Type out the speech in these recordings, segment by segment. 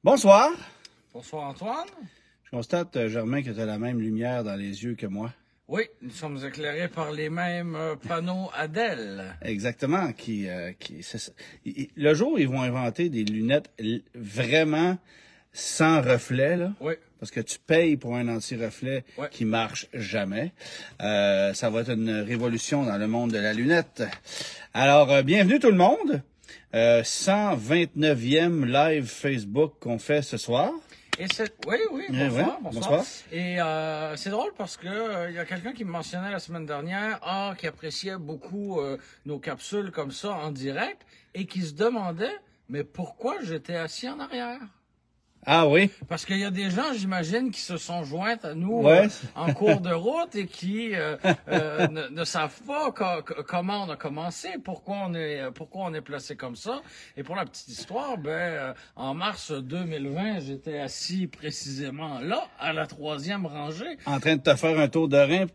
Bonsoir. Bonsoir Antoine. Je constate, Germain, que tu as la même lumière dans les yeux que moi. Oui, nous sommes éclairés par les mêmes panneaux Adèle. Exactement. Le jour où ils vont inventer des lunettes vraiment sans reflet, là, Oui. parce que tu payes pour un anti-reflet Ouais. qui marche jamais, ça va être une révolution dans le monde de la lunette. Alors, bienvenue tout le monde. 129e live Facebook qu'on fait ce soir. Et oui, bonsoir, Ouais, bonsoir. Et c'est drôle parce que il y a quelqu'un qui me mentionnait la semaine dernière, qui appréciait beaucoup nos capsules comme ça en direct et qui se demandait, mais pourquoi j'étais assis en arrière? Ah oui? Parce qu'il y a des gens, j'imagine, qui se sont joints à nous Ouais. en cours de route et qui ne savent pas comment on a commencé, pourquoi on est placé comme ça. Et pour la petite histoire, en mars 2020, j'étais assis précisément là, à la 3e rangée, En train de te faire un tour de rein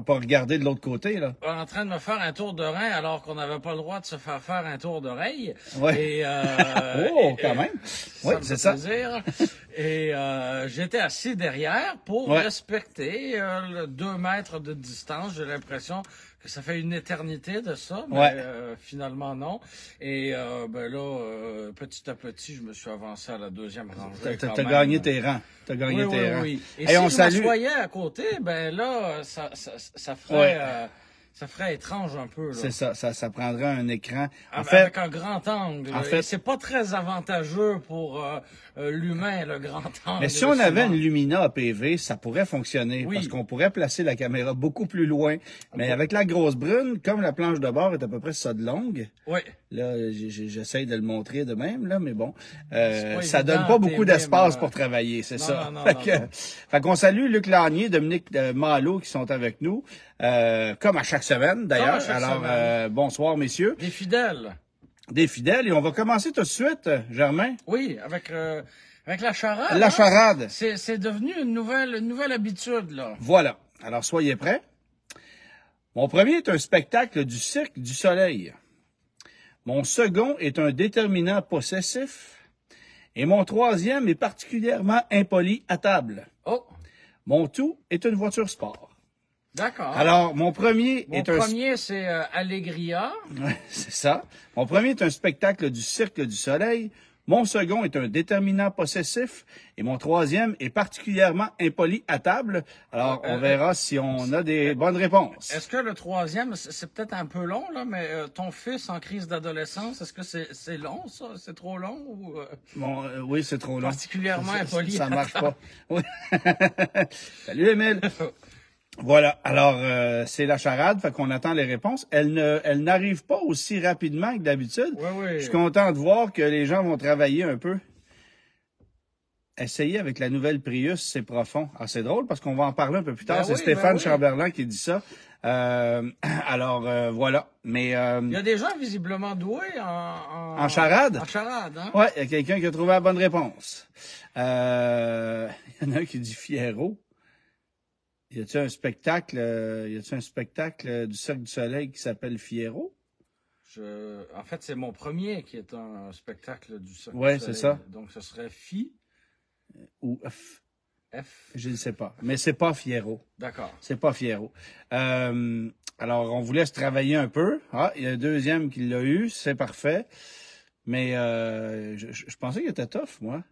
pour regarder de l'autre côté, là. en train de me faire un tour de rein alors qu'on n'avait pas le droit de se faire un tour d'oreille. Ouais. Et, Quand même. Oui, me fait c'est ça. plaisir. Et j'étais assis derrière pour Ouais. respecter le 2 mètres de distance. J'ai l'impression que ça fait une éternité de ça, mais Ouais. finalement non. Et petit à petit, je me suis avancé à la 2e rangée. T'as gagné tes rangs. T'as gagné Oui, tes rangs. oui. Et Hey, si on je salue. m'assoyais à côté, ça ferait... Ouais. Ça ferait étrange un peu, là. C'est ça, ça prendrait un écran. En Avec fait, un grand angle. en fait- Et c'est pas très avantageux pour l'humain, le grand angle. mais si on avait une Lumina APV, ça pourrait fonctionner Oui. parce qu'on pourrait placer la caméra beaucoup plus loin. Mais avec la grosse brune, comme la planche de bord est à peu près ça de longue, Oui. là, j'essaye de le montrer de même, là, mais bon, pas ça évident, donne pas beaucoup TV, d'espace mais, pour travailler, c'est non, ça. non, non. Fait qu'on salue Luc Lanier, Dominique Malo qui sont avec nous, comme à chaque semaine d'ailleurs. Comme à chaque Alors, semaine. bonsoir messieurs, Des fidèles. des fidèles, et on va commencer tout de suite, Germain. Oui, avec la charade. La hein. charade. C'est devenu une nouvelle habitude, là. Voilà. Alors, soyez prêts. Mon premier est un spectacle du Cirque du Soleil. Mon second est un déterminant possessif. Et mon troisième est particulièrement impoli à table. Oh, Mon tout est une voiture sport. d'accord. Alors, mon premier Mon est un... premier, c'est Allegria. Ouais, c'est ça. Mon premier est un spectacle du Cirque du Soleil. Mon second est un déterminant possessif. Et mon troisième est particulièrement impoli à table. Alors, on verra si on a des bonnes réponses. Est-ce que le troisième, c'est peut-être un peu long, là, mais ton fils en crise d'adolescence, est-ce que c'est long, ça? C'est trop long ou Bon, oui, c'est trop long. particulièrement impoli? Ça marche pas. Oui. Salut, Émile. Voilà. Alors, c'est la charade, fait qu'on attend les réponses. Elle n'arrive pas aussi rapidement que d'habitude. Oui, oui. Je suis content de voir que les gens vont travailler un peu. Essayer avec la nouvelle Prius, c'est profond. Ah, c'est drôle parce qu'on va en parler un peu plus tard. Ben C'est oui, Stéphane ben oui. Chamberlain qui dit ça. Voilà. Mais Il y a des gens visiblement doués en charade? En charade, hein? ouais, il y a quelqu'un qui a trouvé la bonne réponse. Il y en a un qui dit Fiero. Y a-t-il un spectacle du Cirque du Soleil qui s'appelle Fiero? En fait, c'est mon premier qui est un spectacle du Cirque Ouais, du c'est Soleil. ça. Donc, ce serait Phi, Ou F. je ne sais pas. Mais c'est pas Fiero. D'accord. C'est pas Fiero. Alors, on vous laisse travailler un peu. Ah, il y a un deuxième qui l'a eu, c'est parfait. Mais je pensais qu'il était tough, moi.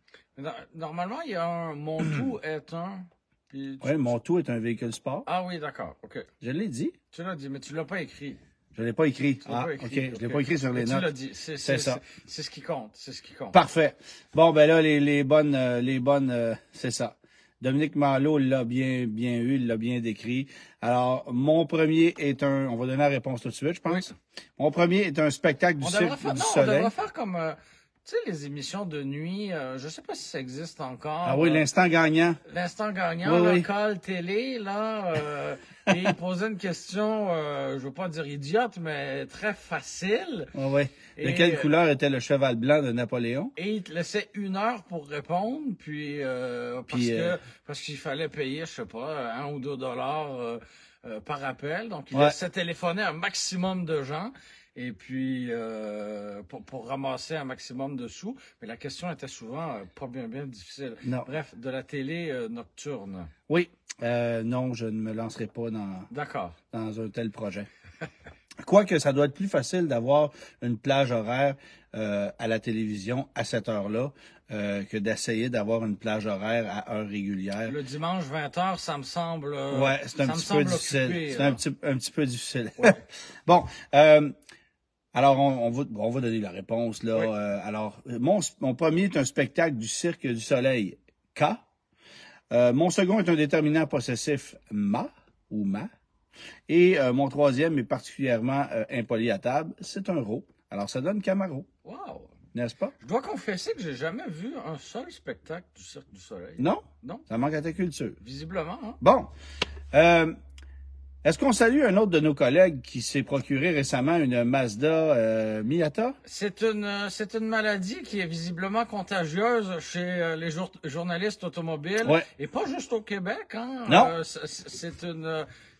Normalement, il y a mon tout est un. Puis Oui, mon tout est un véhicule sport. Ah oui, d'accord. OK. Je l'ai dit. Tu l'as dit, mais tu l'as pas écrit. Je l'ai pas écrit. Tu l'as pas écrit. OK. Je l'ai pas écrit sur les Mais notes. Tu l'as dit. C'est ça. C'est ce qui compte. C'est ce qui compte. Parfait. Bon, ben là, les bonnes, c'est ça. Dominique Malo l'a bien eu, il l'a bien décrit. Alors, mon premier est on va donner la réponse tout de suite, je pense. Oui. Mon premier est un spectacle du Cirque du On Soleil. devrait faire comme, tu sais, les émissions de nuit, je sais pas si ça existe encore. Ah oui, l'instant gagnant. L'instant gagnant, Oui, le oui. call télé, là, et il posait une question, je veux pas dire idiote, mais très facile. Oui, oui. De Et, quelle couleur était le cheval blanc de Napoléon? Et il te laissait 1 heure pour répondre, puis parce qu'il fallait payer, je sais pas, 1 ou 2 dollars par appel. Donc, il Ouais. laissait téléphoner un maximum de gens. et puis pour ramasser un maximum de sous. Mais la question était souvent pas bien difficile. Non. Bref, de la télé nocturne. Oui. Non, je ne me lancerai pas D'accord. dans un tel projet. Quoique ça doit être plus facile d'avoir une plage horaire à la télévision à cette heure-là que d'essayer d'avoir une plage horaire à heure régulière. Le dimanche 20h, ça me semble ouais, c'est un petit peu difficile. Occupé, c'est un petit peu difficile. Ouais. Bon, alors on va donner la réponse là. Oui. Alors mon premier est un spectacle du Cirque du Soleil, K. Mon second est un déterminant possessif, ma ou ma. Et mon troisième est particulièrement impoli à table, c'est un rot. Alors ça donne Camaro, Wow! n'est-ce pas? Je dois confesser que j'ai jamais vu un seul spectacle du Cirque du Soleil. Non? Non? Ça manque à ta culture. Visiblement, hein? Bon. Est-ce qu'on salue un autre de nos collègues qui s'est procuré récemment une Mazda Miata? C'est une maladie qui est visiblement contagieuse chez les journalistes automobiles. Ouais. Et pas juste au Québec, hein? Non.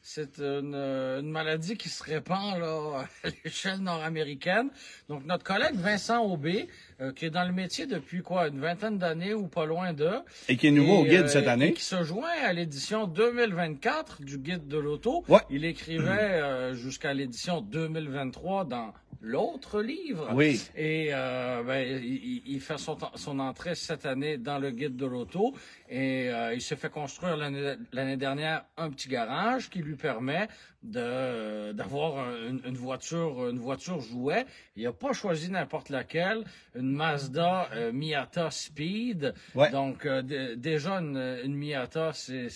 C'est une maladie qui se répand là, à l'échelle nord-américaine. Donc, notre collègue Vincent Aubé, qui est dans le métier depuis une vingtaine d'années ou pas loin d'eux. Et qui est nouveau au guide cette année. Et qui se joint à l'édition 2024 du guide de l'auto. Ouais. Il écrivait jusqu'à l'édition 2023 dans l'autre livre. Oui. Et il fait son entrée cette année dans le guide de l'auto. Et il s'est fait construire l'année dernière un petit garage qui lui permet d'avoir une voiture jouet. Il n'a pas choisi n'importe laquelle, une Mazda Miata Speed. Ouais. Donc déjà une Miata, c'est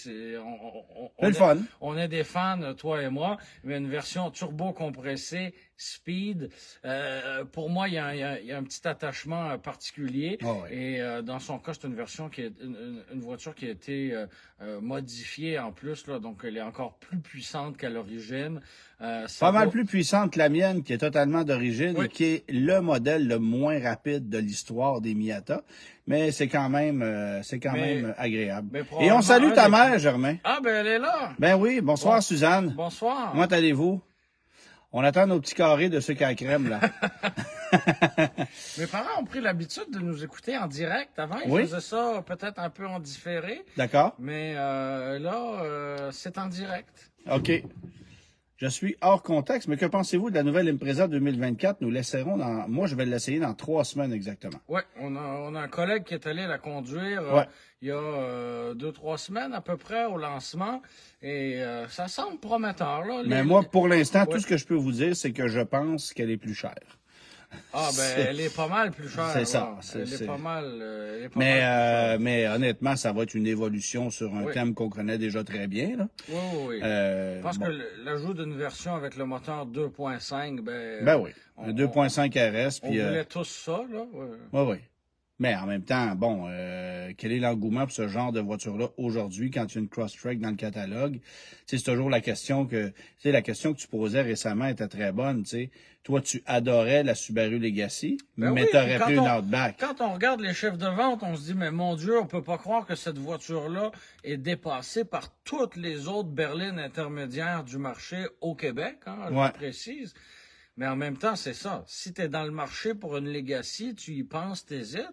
le fun. On est des fans, toi et moi, mais une version turbo compressée Speed. Pour moi, il y a un petit attachement particulier. Oh, ouais. Et dans son cas, c'est une version qui est une voiture qui a été modifiée en plus, là, donc elle est encore plus puissante qu'à l'origine. Pas mal plus puissante que la mienne, qui est totalement d'origine Oui. et qui est le modèle le moins rapide de l'histoire des Miata. Mais c'est quand même agréable. Et on salue ta mère, Germain. Ah, ben elle est là. Ben oui, bonsoir Bon. Suzanne. Bonsoir. Comment allez-vous? On attend nos petits carrés de sucre à la crème, là. Mes parents ont pris l'habitude de nous écouter en direct. Avant, ils Oui. faisaient ça peut-être un peu en différé. D'accord. Mais là, c'est en direct. OK. Je suis hors contexte, mais que pensez-vous de la nouvelle Impreza 2024? Nous l'essaierons moi, je vais l'essayer dans 3 semaines exactement. Oui, on a un collègue qui est allé la conduire Ouais. il y a 2-3 semaines à peu près au lancement. Et ça semble prometteur, là. Mais moi, pour l'instant, Ouais. tout ce que je peux vous dire, c'est que je pense qu'elle est plus chère. Ah, ben, elle est pas mal plus chère. C'est ça. là. Elle est pas mal. Mais honnêtement, ça va être une évolution sur un Oui. thème qu'on connaît déjà très bien, là. Oui. Je pense bon. que l'ajout d'une version avec le moteur 2.5, Ben oui. Un 2.5 RS, On puis... voulait tous ça, là. Ouais. Oui. Mais en même temps, bon, quel est l'engouement pour ce genre de voiture-là aujourd'hui quand il y a une Crosstrek dans le catalogue? Tu sais, c'est toujours la question que tu posais récemment était très bonne, tu sais. Toi, tu adorais la Subaru Legacy, Ben mais oui, t'aurais puis pris une Outback. Quand on regarde les chiffres de vente, on se dit, mais mon Dieu, on peut pas croire que cette voiture-là est dépassée par toutes les autres berlines intermédiaires du marché au Québec, hein, je le précise. Mais en même temps, c'est ça. Si tu es dans le marché pour une Legacy, tu y penses, t'hésites,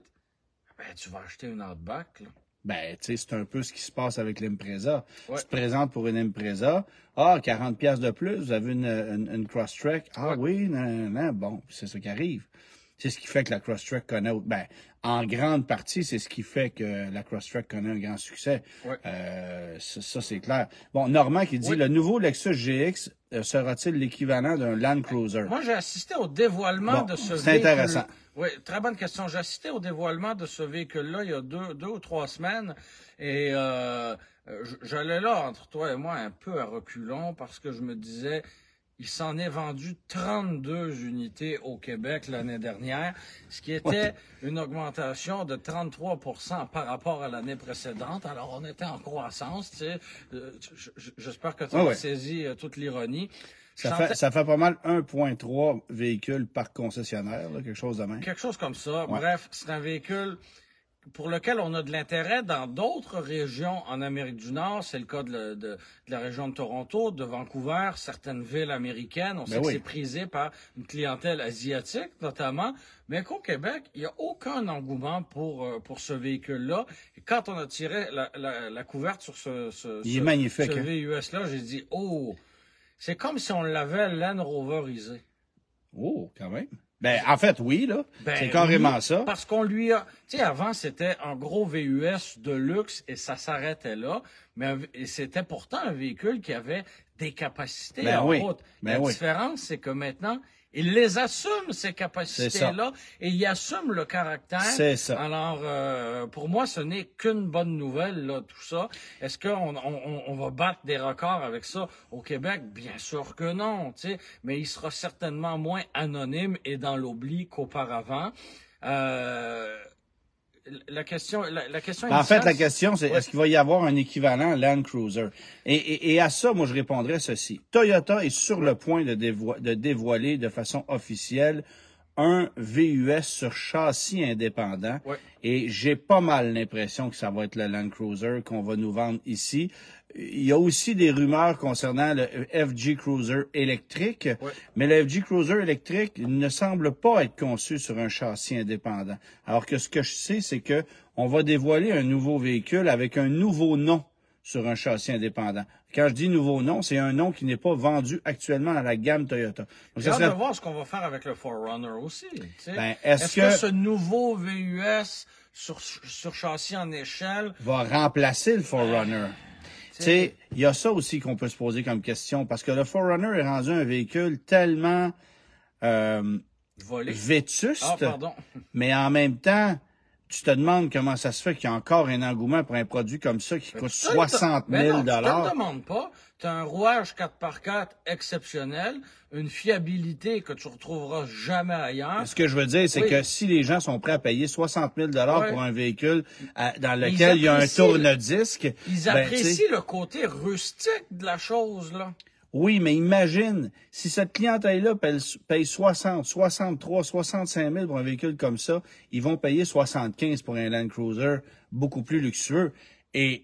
ben, tu vas acheter une Outback, là. Ben, tu sais, c'est un peu ce qui se passe avec l'Impreza. Ouais. Tu te présentes pour une Impreza. Ah, 40 pièces de plus, vous avez une Crosstrek. Ah oui, non, bon, c'est ça qui arrive. C'est ce qui fait que la Crosstrek connaît, en grande partie, c'est ce qui fait que la Crosstrek connaît un grand succès. Ouais. Ça, c'est clair. Bon, Normand qui dit, le nouveau Lexus GX sera-t-il l'équivalent d'un Land Cruiser? Moi, j'ai assisté au dévoilement de ce véhicule. C'est intéressant. Oui, très bonne question. J'ai assisté au dévoilement de ce véhicule-là il y a 2 ou 3 semaines. Et j'allais là, entre toi et moi, un peu à reculons parce que je me disais, il s'en est vendu 32 unités au Québec l'année dernière, ce qui était une augmentation de 33% par rapport à l'année précédente. Alors, on était en croissance, tu sais. J'espère que tu as saisi toute l'ironie. Ça fait pas mal 1,3 véhicules par concessionnaire, là, quelque chose de même. Quelque chose comme ça. Ouais. Bref, c'est un véhicule pour lequel on a de l'intérêt dans d'autres régions en Amérique du Nord. C'est le cas de la région de Toronto, de Vancouver, certaines villes américaines. On sait que c'est prisé par une clientèle asiatique, notamment. Mais qu'au Québec, il n'y a aucun engouement pour ce véhicule-là. Et quand on a tiré la couverte sur il est magnifique, ce VUS-là, j'ai dit, oh, c'est comme si on l'avait Land Roverisé. Oh, quand même. Ben, en fait, oui, là. C'est carrément ça. Parce qu'on lui a, tu sais, avant, c'était un gros VUS de luxe et ça s'arrêtait là. Mais c'était pourtant un véhicule qui avait des capacités en route. La différence, c'est que maintenant, il les assume, ces capacités-là, et il assume le caractère. C'est ça. Alors, pour moi, ce n'est qu'une bonne nouvelle, là, tout ça. Est-ce qu'on va battre des records avec ça au Québec? Bien sûr que non, tu sais. Mais il sera certainement moins anonyme et dans l'oubli qu'auparavant. La question initiale, en fait, la question, c'est est-ce qu'il va y avoir un équivalent Land Cruiser? Et à ça, moi, je répondrais ceci. Toyota est sur le point de dévoiler de façon officielle un VUS sur châssis indépendant. Et j'ai pas mal l'impression que ça va être le Land Cruiser qu'on va nous vendre ici. Il y a aussi des rumeurs concernant le FG Cruiser électrique, mais le FG Cruiser électrique ne semble pas être conçu sur un châssis indépendant. Alors que ce que je sais, c'est que on va dévoiler un nouveau véhicule avec un nouveau nom sur un châssis indépendant. Quand je dis nouveau nom, c'est un nom qui n'est pas vendu actuellement dans la gamme Toyota. J'ai hâte de voir ce qu'on va faire avec le 4Runner aussi. Ben, est-ce que ce nouveau VUS sur châssis en échelle va remplacer le 4Runner? Tu sais, il y a ça aussi qu'on peut se poser comme question, parce que le 4Runner est rendu un véhicule tellement vétuste, mais en même temps, tu te demandes comment ça se fait qu'il y a encore un engouement pour un produit comme ça qui coûte 60 000 $. Tu te demandes pas. Tu as un rouage 4x4 exceptionnel, une fiabilité que tu retrouveras jamais ailleurs. Ce que je veux dire, c'est que si les gens sont prêts à payer 60 000 $ pour un véhicule dans lequel il y a un tourne-disque... Ils apprécient le côté rustique de la chose, là. Oui, mais imagine, si cette clientèle-là paye 60, 63, 65 000 pour un véhicule comme ça, ils vont payer 75 pour un Land Cruiser beaucoup plus luxueux. Et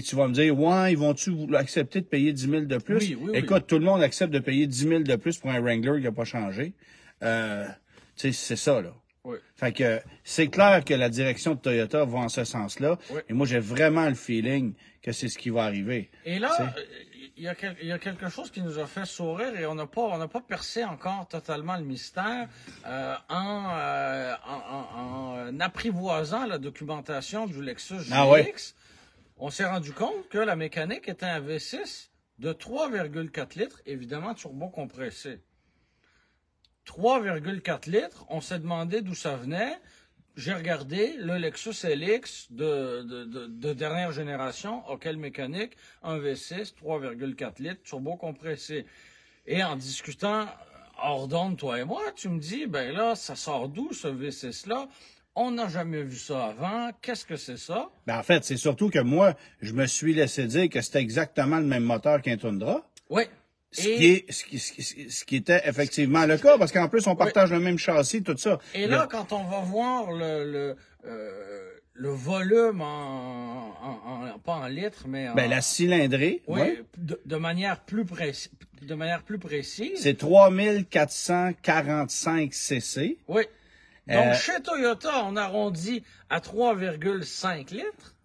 tu vas me dire, ouais, ils vont-tu accepter de payer 10 000 de plus? Écoute, tout le monde accepte de payer 10 000 de plus pour un Wrangler qui n'a pas changé. Tu sais, c'est ça, là. Fait que c'est clair que la direction de Toyota va en ce sens-là. Et moi, j'ai vraiment le feeling que c'est ce qui va arriver. Et là, il y a quelque chose qui nous a fait sourire et on n'a pas percé encore totalement le mystère en apprivoisant la documentation du Lexus GX. On s'est rendu compte que la mécanique était un V6 de 3,4 litres, évidemment turbo-compressé. 3,4 litres, on s'est demandé d'où ça venait. J'ai regardé le Lexus LX de dernière génération, auquel mécanique, un V6, 3,4 litres, turbo-compressé. Et en discutant hors d'onde, toi et moi, tu me dis, ben là, ça sort d'où ce V6-là? On n'a jamais vu ça avant. Qu'est-ce que c'est ça? Ben, en fait, c'est surtout que moi, je me suis laissé dire que c'était exactement le même moteur qu'un Tundra. Oui. Ce qui était effectivement le cas, parce qu'en plus, on partage le même châssis, tout ça. Et là, quand on va voir le volume pas en litres, mais en... la cylindrée. De manière plus précise. C'est 3445 cc. Oui. Donc, chez Toyota, on arrondit à 3,5 litres.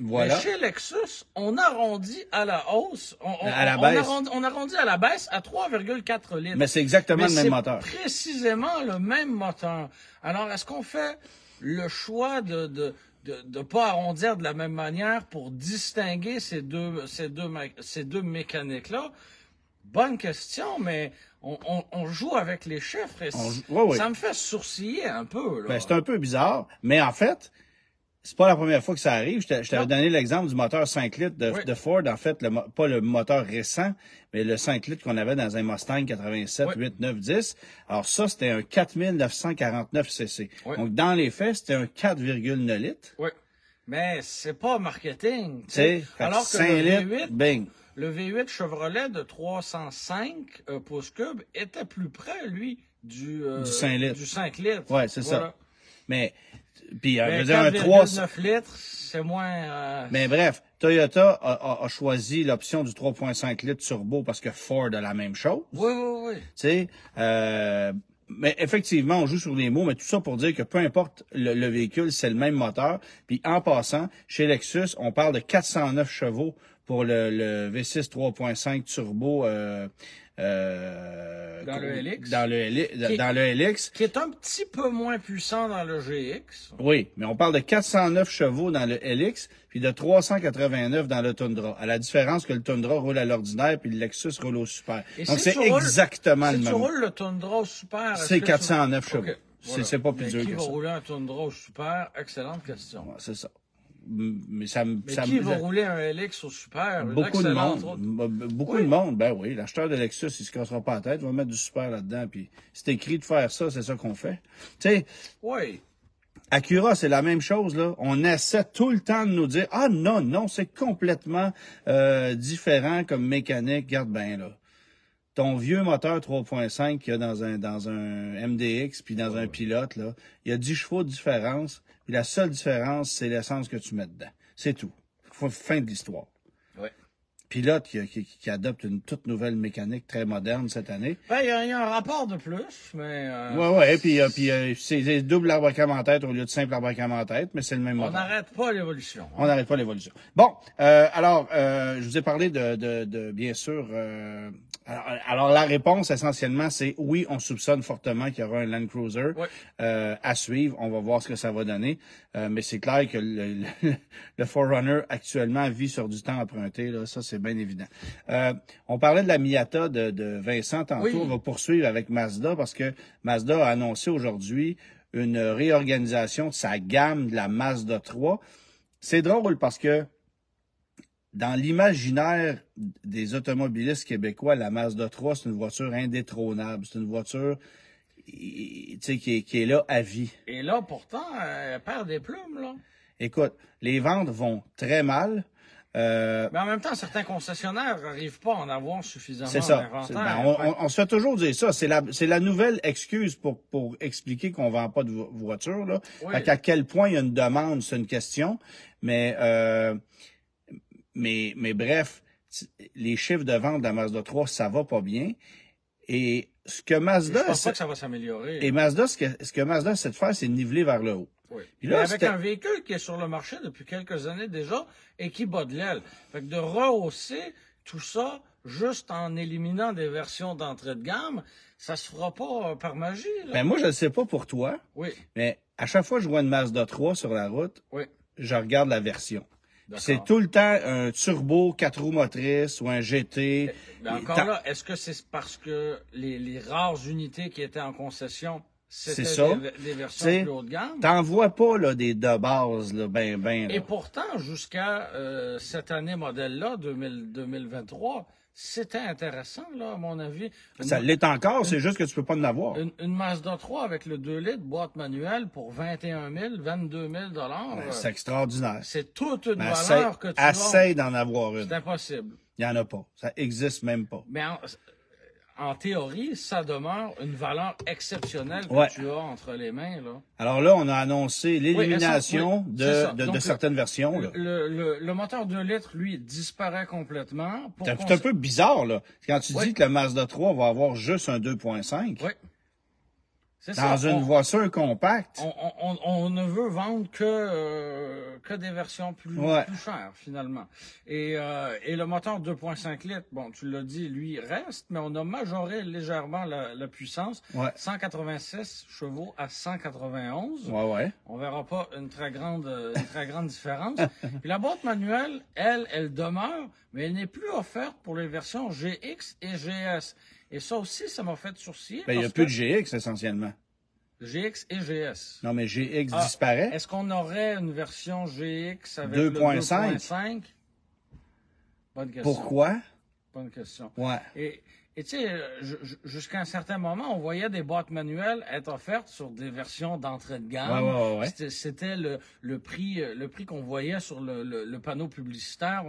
Voilà. Mais chez Lexus, on arrondit à la hausse. À la baisse. On arrondit à la baisse à 3,4 litres. Mais c'est exactement le même moteur. C'est précisément le même moteur. Alors, est-ce qu'on fait le choix de pas arrondir de la même manière pour distinguer ces deux mécaniques-là? Bonne question, mais on joue avec les chiffres et ça me fait sourciller un peu. Là. C'est un peu bizarre, mais en fait, c'est pas la première fois que ça arrive. Je t'avais donné l'exemple du moteur 5 litres de Ford. En fait, pas le moteur récent, mais le 5 litres qu'on avait dans un Mustang 87, 8, 9, 10. Alors ça, c'était un 4949 cc. Donc, dans les faits, c'était un 4,9 litres. Oui, mais c'est pas marketing. Alors que le V8, bing. Le V8 Chevrolet de 305 pouces cubes était plus près, lui, du 5 litres. Du 5 litres. Oui, c'est ça. Mais, puis, je Mais veux dire, un 3... 4,9 litres, c'est moins... Mais bref, Toyota a choisi l'option du 3,5 litres turbo parce que Ford a la même chose. Oui, oui, oui. Tu sais, mais effectivement, on joue sur les mots, mais tout ça pour dire que peu importe le véhicule, c'est le même moteur. Puis en passant, chez Lexus, on parle de 409 chevaux pour le V6 3.5 turbo Dans le LX. Dans le LX. Qui est un petit peu moins puissant dans le GX. Oui, mais on parle de 409 chevaux dans le LX, puis de 389 dans le Tundra. À la différence que le Tundra roule à l'ordinaire, puis le Lexus roule au super. Et donc si c'est exactement le Si tu même. roules le Tundra au super... C'est 409 chevaux. Okay, voilà. C'est pas plus mais dur qui que va ça. rouler un Tundra au super? Excellente question. Ouais, c'est ça. Mais ça me... Mais qui va rouler un LX au super? Beaucoup de monde. Beaucoup Oui. de monde, ben oui. L'acheteur de Lexus, il se cassera pas la tête, il va mettre du super là-dedans, puis c'est écrit de faire ça, c'est ça qu'on fait. Tu sais, oui. Acura, c'est la même chose, là. On essaie tout le temps de nous dire, ah non, non, c'est complètement différent comme mécanique. Garde bien, là. Ton vieux moteur 3.5 qu'il y a dans un MDX puis dans un Pilote, là, il y a 10 chevaux de différence. Puis la seule différence, c'est l'essence que tu mets dedans. C'est tout. Fin de l'histoire. Oui. Pilote qui adopte une toute nouvelle mécanique très moderne cette année. Ben, il y a un rapport de plus, mais... Ouais, puis c'est double embarquement en tête au lieu de simple embarquement en tête, mais c'est le même moteur. On n'arrête pas l'évolution. Hein? On n'arrête pas l'évolution. Bon, alors, je vous ai parlé de bien sûr... Alors, la réponse, essentiellement, c'est oui, on soupçonne fortement qu'il y aura un Land Cruiser à suivre. On va voir ce que ça va donner. Mais c'est clair que le 4Runner, actuellement, vit sur du temps emprunté. Là, ça, c'est bien évident. On parlait de la Miata de Vincent tantôt. Oui. On va poursuivre avec Mazda parce que Mazda a annoncé aujourd'hui une réorganisation de sa gamme de la Mazda 3. C'est drôle parce que dans l'imaginaire des automobilistes québécois, la Mazda 3, c'est une voiture indétrônable. C'est une voiture qui est là à vie. Et là, pourtant, elle perd des plumes, là. Écoute, les ventes vont très mal. Mais en même temps, certains concessionnaires n'arrivent pas à en avoir suffisamment C'est ça. d'inventaire. On se fait toujours dire ça. C'est la nouvelle excuse pour expliquer qu'on vend pas de voiture, là. Oui. Fait qu'à quel point il y a une demande, c'est une question. Mais bref, les chiffres de vente de la Mazda 3, ça va pas bien. Et ce que Mazda... Je pense pas que ça va s'améliorer. Et Mazda, ce que Mazda essaie de faire, c'est niveler vers le haut. Oui. Puis là, mais avec un véhicule qui est sur le marché depuis quelques années déjà et qui bat de l'aile. Fait que de rehausser tout ça juste en éliminant des versions d'entrée de gamme, ça se fera pas par magie. Là. Ben moi, je ne sais pas pour toi, Oui. mais à chaque fois que je vois une Mazda 3 sur la route, Oui. je regarde la version. D'accord. C'est tout le temps un turbo 4 roues motrices ou un GT. Mais encore là, est-ce que c'est parce que les rares unités qui étaient en concession, c'était des versions plus haut de gamme? T'en vois pas là, des de base, là, ben. Là. Et pourtant, jusqu'à cette année modèle-là, 2023, c'était intéressant, là, à mon avis. Ça l'est encore, c'est juste que tu peux pas en avoir. Une Mazda 3 avec le 2 litres, boîte manuelle pour 21 000, 22 000 c'est extraordinaire. C'est toute une valeur que tu as. Essaye d'en avoir une. C'est impossible. Il n'y en a pas. Ça existe même pas. Mais en théorie, ça demeure une valeur exceptionnelle que tu as entre les mains, là. Alors là, on a annoncé l'élimination de certaines versions. Là. Le moteur 2 litres, lui, disparaît complètement. C'est un peu bizarre, là. Quand tu dis que le Mazda 3 va avoir juste un 2.5. Oui. Dans une voiture compacte. On ne veut vendre que des versions plus chères, finalement. Et le moteur 2.5 litres, bon, tu l'as dit, lui, reste, mais on a majoré légèrement la puissance. 186 chevaux à 191. On verra pas une très grande différence. Puis la boîte manuelle, elle demeure, mais elle n'est plus offerte pour les versions GX et GS. Et ça aussi, ça m'a fait sourciller. Ben, il n'y a plus de GX, essentiellement. GX et GS. Non, mais GX disparaît. Est-ce qu'on aurait une version GX avec 2.5? Bonne question. Pourquoi? Bonne question. Ouais. Et tu sais, jusqu'à un certain moment, on voyait des boîtes manuelles être offertes sur des versions d'entrée de gamme. Ouais. C'était le prix qu'on voyait sur le panneau publicitaire.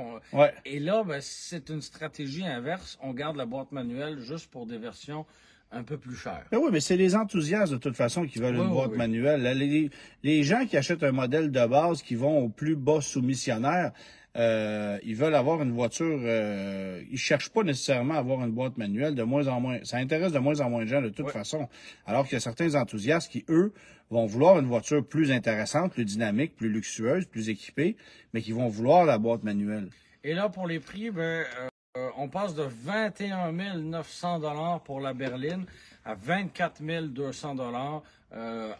Et là, ben, c'est une stratégie inverse. On garde la boîte manuelle juste pour des versions un peu plus cher. Ben oui, mais c'est les enthousiastes de toute façon qui veulent une boîte manuelle. Là, les gens qui achètent un modèle de base, qui vont au plus bas soumissionnaire, ils veulent avoir une voiture. Ils cherchent pas nécessairement à avoir une boîte manuelle, de moins en moins. Ça intéresse de moins en moins de gens de toute façon. Alors qu'il y a certains enthousiastes qui, eux, vont vouloir une voiture plus intéressante, plus dynamique, plus luxueuse, plus équipée, mais qui vont vouloir la boîte manuelle. Et là, pour les prix, on passe de 21 900 $ pour la berline à 24 200 $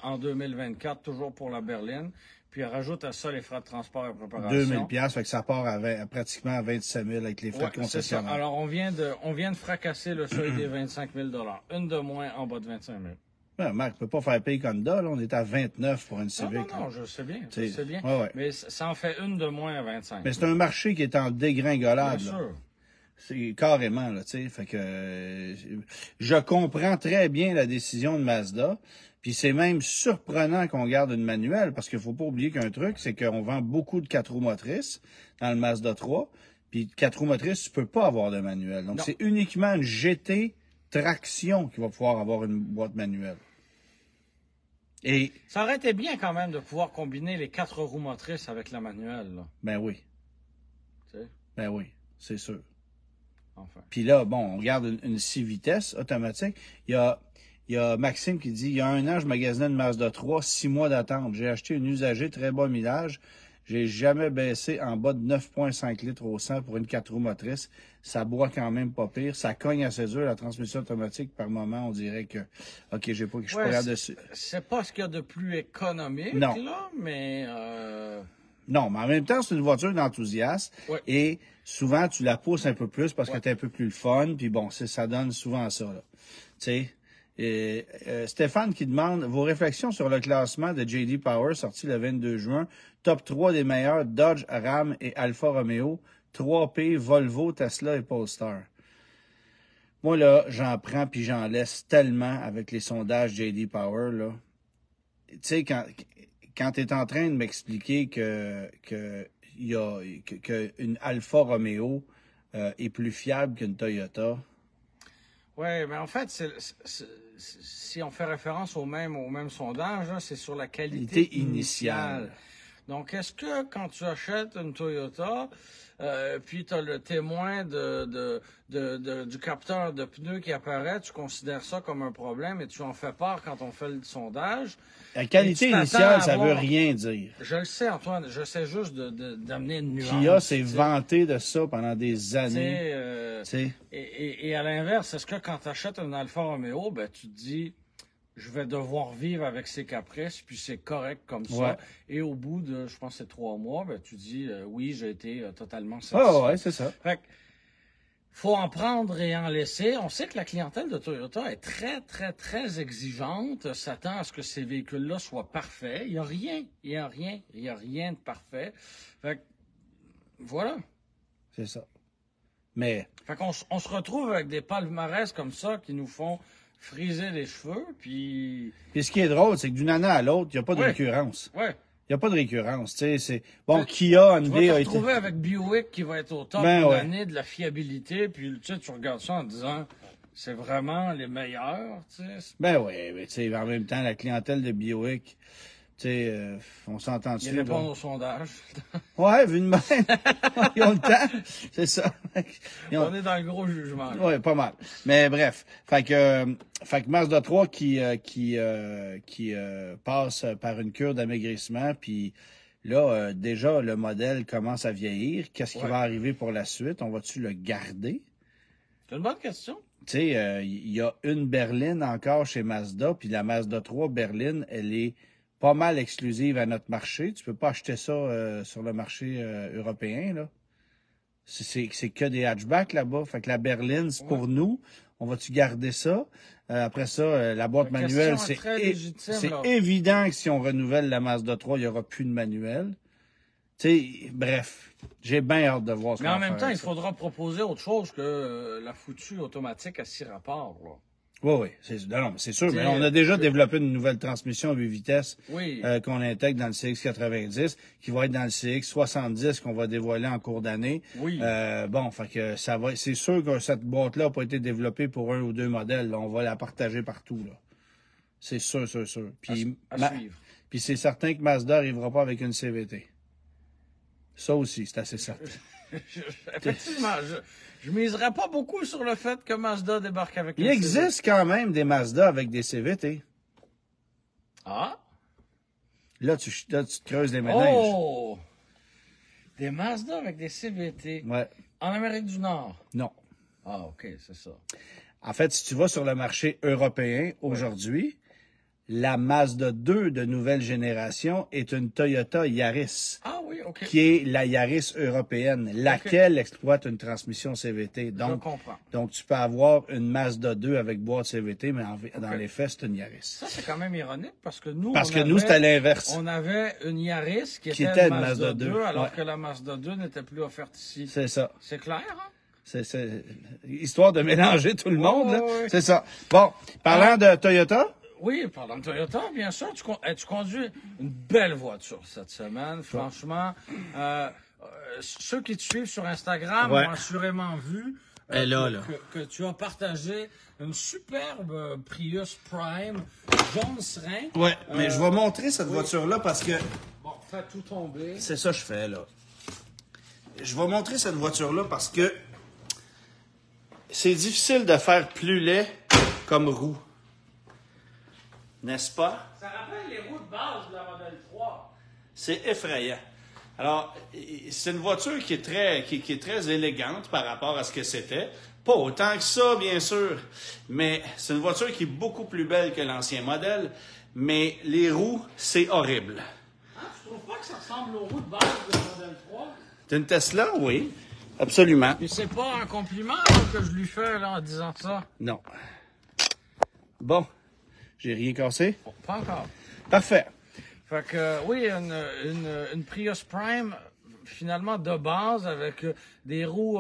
en 2024, toujours pour la berline. Puis rajoute à ça les frais de transport et préparation. 2000 $, fait que ça part à pratiquement à 27 000 avec les frais de concessionnaire. Alors, on vient de fracasser le seuil des 25 000 $. Une de moins en bas de 25 000. Ouais, Marc, tu peux pas faire payer Honda, là. On est à 29 pour une Civic. Non, je sais bien. Ouais. Mais ça en fait une de moins à 25. Mais c'est un marché qui est en dégringolade. Bien sûr. C'est carrément, là, tu sais. Fait que je comprends très bien la décision de Mazda. Puis c'est même surprenant qu'on garde une manuelle, parce qu'il faut pas oublier qu'un truc, c'est qu'on vend beaucoup de 4 roues motrices dans le Mazda 3. Puis 4 roues motrices, tu peux pas avoir de manuel. Donc c'est uniquement une GT traction qui va pouvoir avoir une boîte manuelle. Et ça aurait été bien quand même de pouvoir combiner les 4 roues motrices avec la manuelle, là. Ben oui. Tu sais? Ben oui, c'est sûr. Enfin. Puis là, bon, on regarde une 6 vitesses automatique. Il y a Maxime qui dit, il y a 1 an, je magasinais une Mazda 3, 6 mois d'attente. J'ai acheté une usagée, très bas millage. J'ai jamais baissé en bas de 9,5 litres au 100 pour une 4 roues motrices. Ça boit quand même pas pire. Ça cogne assez dur, la transmission automatique. Par moment, on dirait que, OK, je suis pas capable dessus. C'est pas ce qu'il y a de plus économique, non. Là, mais... Non, mais en même temps, c'est une voiture d'enthousiaste. Ouais. Et souvent, tu la pousses un peu plus parce que t'es un peu plus le fun. Puis bon, ça donne souvent ça, là. Tu sais. Et, Stéphane qui demande vos réflexions sur le classement de J.D. Power sorti le 22 juin. Top 3 des meilleurs Dodge, Ram et Alfa Romeo. 3P, Volvo, Tesla et Polestar. Moi, là, j'en prends puis j'en laisse tellement avec les sondages J.D. Power, là. Tu sais, quand tu es en train de m'expliquer que une Alfa Romeo est plus fiable qu'une Toyota. Oui, mais en fait, si on fait référence au même sondage, c'est sur la qualité initiale. Donc, est-ce que quand tu achètes une Toyota, puis tu as le témoin du capteur de pneus qui apparaît, tu considères ça comme un problème et tu en fais part quand on fait le sondage? La qualité initiale, ça veut rien dire. Je le sais, Antoine. J'essaie juste d'amener une nuance. Kia s'est vanté de ça pendant des années. Et à l'inverse, est-ce que quand tu achètes un Alfa Romeo, ben, tu te dis, je vais devoir vivre avec ses caprices, puis c'est correct comme ça. Ouais. Et au bout de, je pense, 3 mois, ben, tu dis, oui, j'ai été totalement satisfait. Ah ouais, c'est ça. Fait que, faut en prendre et en laisser. On sait que la clientèle de Toyota est très, très, très exigeante, s'attend à ce que ces véhicules-là soient parfaits. Il n'y a rien de parfait. Fait que, voilà. C'est ça. Mais... Fait qu'on on se retrouve avec des palmarès comme ça qui nous font friser les cheveux, puis... Puis ce qui est drôle, c'est que d'une année à l'autre, il n'y a pas de récurrence. Ouais. Il n'y a pas de récurrence, tu sais, c'est... Bon, Kia, Hyundai... Tu vas te retrouver avec Buick qui va être au top d'une année de la fiabilité, puis tu sais, tu regardes ça en disant, c'est vraiment les meilleurs, tu sais. Ben oui, mais tu sais, en même temps, la clientèle de Buick, tu sais, on s'entend dessus. Ils répondent au sondage. Ouais, vu de même. Ils ont le temps, c'est ça. On est dans le gros jugement. Oui, pas mal. Mais bref, fait que Mazda 3 qui passe par une cure d'amaigrissement, puis là, déjà, le modèle commence à vieillir. Qu'est-ce qui va arriver pour la suite? On va-tu le garder? C'est une bonne question. Tu sais, il y a une berline encore chez Mazda, puis la Mazda 3 berline, elle est pas mal exclusive à notre marché. Tu peux pas acheter ça sur le marché européen, là. C'est que des hatchbacks là-bas. Fait que la berline, c'est pour nous. On va-tu garder ça? Après ça, la boîte manuelle, c'est évident que si on renouvelle la Mazda 3, il n'y aura plus de manuel. Tu sais, bref, j'ai bien hâte de voir ce qu'on va faire. Mais en même temps, il faudra proposer autre chose que la foutue automatique à 6 rapports, là. Oui, oui. Non, mais c'est sûr. Mais T'sais, on a déjà développé une nouvelle transmission à 8 vitesses Oui. qu'on intègre dans le CX90, qui va être dans le CX70 qu'on va dévoiler en cours d'année. Oui. Bon, fait que ça va. C'est sûr que cette boîte-là n'a pas été développée pour un ou deux modèles. Là. On va la partager partout. Là. C'est sûr, sûr, sûr. Puis, À suivre. puis c'est certain que Mazda n'arrivera pas avec une CVT. Ça aussi, c'est assez certain. Effectivement, je miserais pas beaucoup sur le fait que Mazda débarque avec Il une existe quand même des Mazda avec des CVT. Ah? Là, tu te creuses les méninges. Oh! Des Mazda avec des CVT. Ouais. En Amérique du Nord. Non. Ah, OK, c'est ça. En fait, si tu vas sur le marché européen aujourd'hui, la Mazda 2 de nouvelle génération est une Toyota Yaris, Ah oui, OK. qui est la Yaris européenne, laquelle exploite une transmission CVT. Je Donc, comprends. donc, tu peux avoir une Mazda 2 avec boîte CVT, mais dans les faits, c'est une Yaris. Ça, c'est quand même ironique parce que nous, Parce que nous, c'était l'inverse. On avait une Yaris qui Qui était était une Mazda 2, alors ouais. que la Mazda 2 n'était plus offerte ici. C'est ça. C'est clair, hein? C'est histoire de mélanger tout le monde, là. ouais. C'est ça. Bon, parlant de Toyota, Oui, parlant de Toyota, bien sûr, tu conduis une belle voiture cette semaine, franchement. Ceux qui te suivent sur Instagram Ouais. ont assurément vu Et là. que tu as partagé une superbe Prius Prime jaune serein. ouais, mais je vais montrer cette voiture-là parce que Bon, fais tout tomber. c'est ça que je fais, là. Je vais montrer cette voiture-là parce que c'est difficile de faire plus laid comme roue. N'est-ce pas? Ça rappelle les roues de base de la Model 3. C'est effrayant. Alors, c'est une voiture qui est très élégante par rapport à ce que c'était. Pas autant que ça, bien sûr, mais c'est une voiture qui est beaucoup plus belle que l'ancien modèle, mais les roues, c'est horrible. Hein, tu trouves pas que ça ressemble aux roues de base de la Model 3? C'est une Tesla? Oui, absolument. Et c'est pas un compliment là, que je lui fais là, en disant ça. Non. Bon, j'ai rien cassé? Bon, pas encore. Parfait. Fait que, oui, une Prius Prime, finalement, de base, avec des roues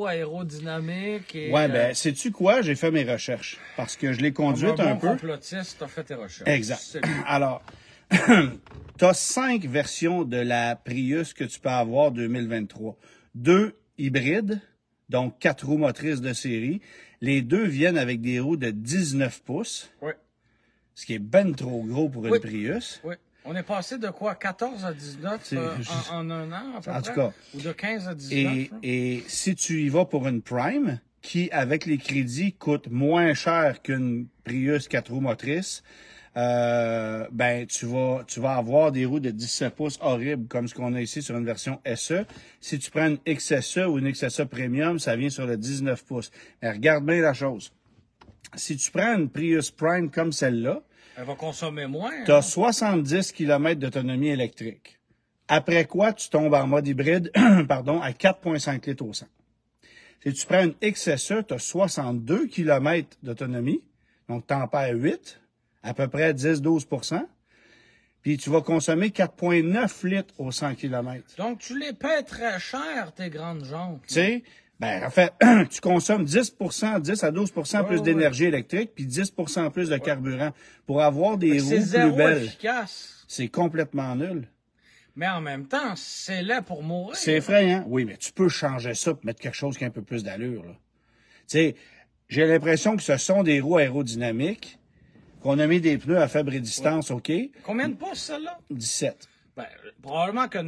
aérodynamiques. Et, Ouais, ben, sais-tu quoi? J'ai fait mes recherches. Parce que je l'ai conduite comme un bon peu. complotiste, t'as fait tes recherches. Exact. C'est bien. Alors, tu as 5 versions de la Prius que tu peux avoir 2023. 2 hybrides, donc 4 roues motrices de série. Les 2 viennent avec des roues de 19 pouces, Oui, ce qui est ben trop gros pour une Oui. Prius. oui. On est passé de quoi? 14 à 19 C'est juste- en un an, à peu En près? tout cas. Ou de 15 à 19? hein? Et si tu y vas pour une Prime, qui, avec les crédits, coûte moins cher qu'une Prius 4 roues motrices, ben, tu vas avoir des roues de 17 pouces horribles, comme ce qu'on a ici sur une version SE. Si tu prends une XSE ou une XSE Premium, ça vient sur le 19 pouces. Mais regarde bien la chose. Si tu prends une Prius Prime comme celle-là, Elle va consommer moins. tu as hein? 70 km d'autonomie électrique. Après quoi, tu tombes en mode hybride pardon, à 4,5 litres au 100. Si tu prends une XSE, tu as 62 km d'autonomie, donc tu en perds 8, à peu près 10-12 %. Puis tu vas consommer 4,9 litres au 100 km. Donc, tu les paies très cher, tes grandes jantes. Tu sais, ben, en fait, tu consommes 10 à 12 plus d'énergie électrique, puis 10 plus de carburant. Pour avoir des roues C'est plus zéro belles, efficace. c'est complètement nul. Mais en même temps, c'est laid pour mourir. C'est effrayant. Oui, mais tu peux changer ça pour mettre quelque chose qui a un peu plus d'allure, là. Tu sais, j'ai l'impression que ce sont des roues aérodynamiques, qu'on a mis des pneus à faible distance, OK? Combien de pouces, celle-là? 17. Ben, probablement que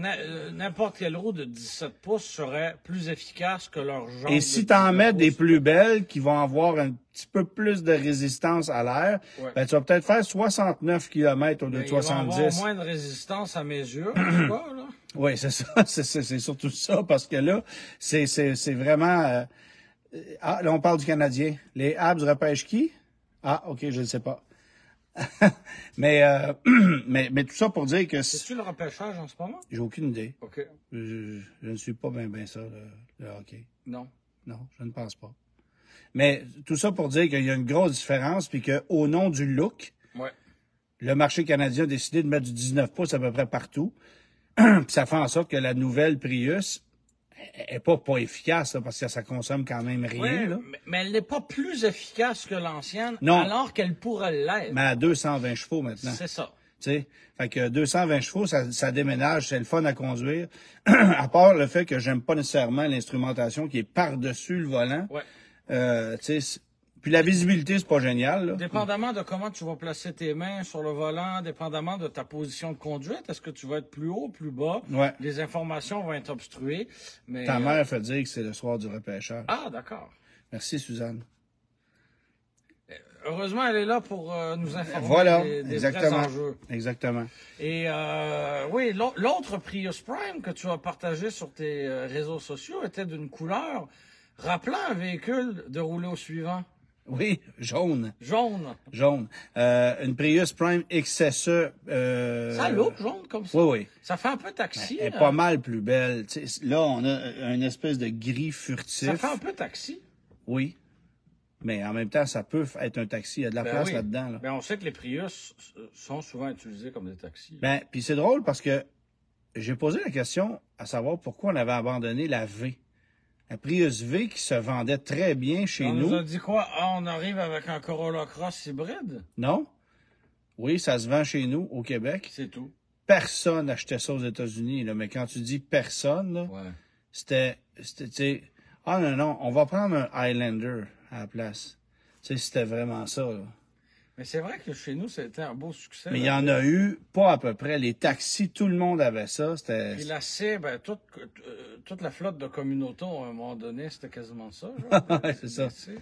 n'importe quelle roue de 17 pouces serait plus efficace que leur genre. Et si tu en mets des plus belles qui vont avoir un petit peu plus de résistance à l'air, Ouais. ben, tu vas peut-être faire 69 km au lieu de Ils vont avoir 70. moins de résistance à mes yeux, en tout cas, là. Oui, c'est ça. C'est surtout ça, parce que là, c'est vraiment... Ah, là, on parle du Canadien. Les Habs repêchent qui? Ah, OK, je ne sais pas. mais tout ça pour dire que C'est-tu le repêchage en ce moment? j'ai aucune idée. OK. Je ne suis pas bien ça, le hockey. Non. Non, je ne pense pas. Mais tout ça pour dire qu'il y a une grosse différence, puis qu'au nom du look, Ouais. le marché canadien a décidé de mettre du 19 pouces à peu près partout. Puis ça fait en sorte que la nouvelle Prius Elle n'est pas efficace, là, parce que ça consomme quand même rien. Oui, Là. mais elle n'est pas plus efficace que l'ancienne, Non. alors qu'elle pourrait l'être. Mais à 220 chevaux maintenant. C'est ça. Tu sais, fait que 220 chevaux, ça déménage, c'est le fun à conduire. À part le fait que j'aime pas nécessairement l'instrumentation qui est par-dessus le volant. Ouais. Tu sais, puis la visibilité, c'est pas génial. Là. Dépendamment de comment tu vas placer tes mains sur le volant, dépendamment de ta position de conduite, est-ce que tu vas être plus haut, plus bas? Ouais. Les informations vont être obstruées. Mais, Ta mère fait dire que c'est le soir du repêchage. Ah, d'accord. Merci, Suzanne. Heureusement, elle est là pour nous informer Voilà, des vrais exactement. enjeux. Exactement. Et oui, l'autre Prius Prime que tu as partagé sur tes réseaux sociaux était d'une couleur rappelant un véhicule de rouler au suivant. Oui, jaune. Jaune. Jaune. Une Prius Prime XSE. Ça look jaune comme ça. Oui, oui. Ça fait un peu taxi. Elle est pas mal plus belle. Tu sais, là, on a une espèce de gris furtif. Ça fait un peu taxi. Oui. Mais en même temps, ça peut être un taxi. Il y a de la place Oui. là-dedans. Là. Ben, on sait que les Prius sont souvent utilisés comme des taxis. Ben, puis c'est drôle parce que j'ai posé la question à savoir pourquoi on avait abandonné la V. La Prius V qui se vendait très bien chez On nous. nous a dit quoi? Ah, on arrive avec un Corolla Cross hybride? Non? Oui, ça se vend chez nous, au Québec. C'est tout. Personne n'achetait ça aux États-Unis, là. Mais quand tu dis personne, là, Ouais. c'était, tu sais, ah non, on va prendre un Highlander à la place. Tu sais, c'était vraiment ça, là. Mais c'est vrai que chez nous, c'était un beau succès. Mais il y là. en a eu, pas à peu près. Les taxis, tout le monde avait ça. C'était. Puis la C, ben, toute la flotte de Communauto, à un moment donné, c'était quasiment ça. Genre. Ouais, c'est ça. La C.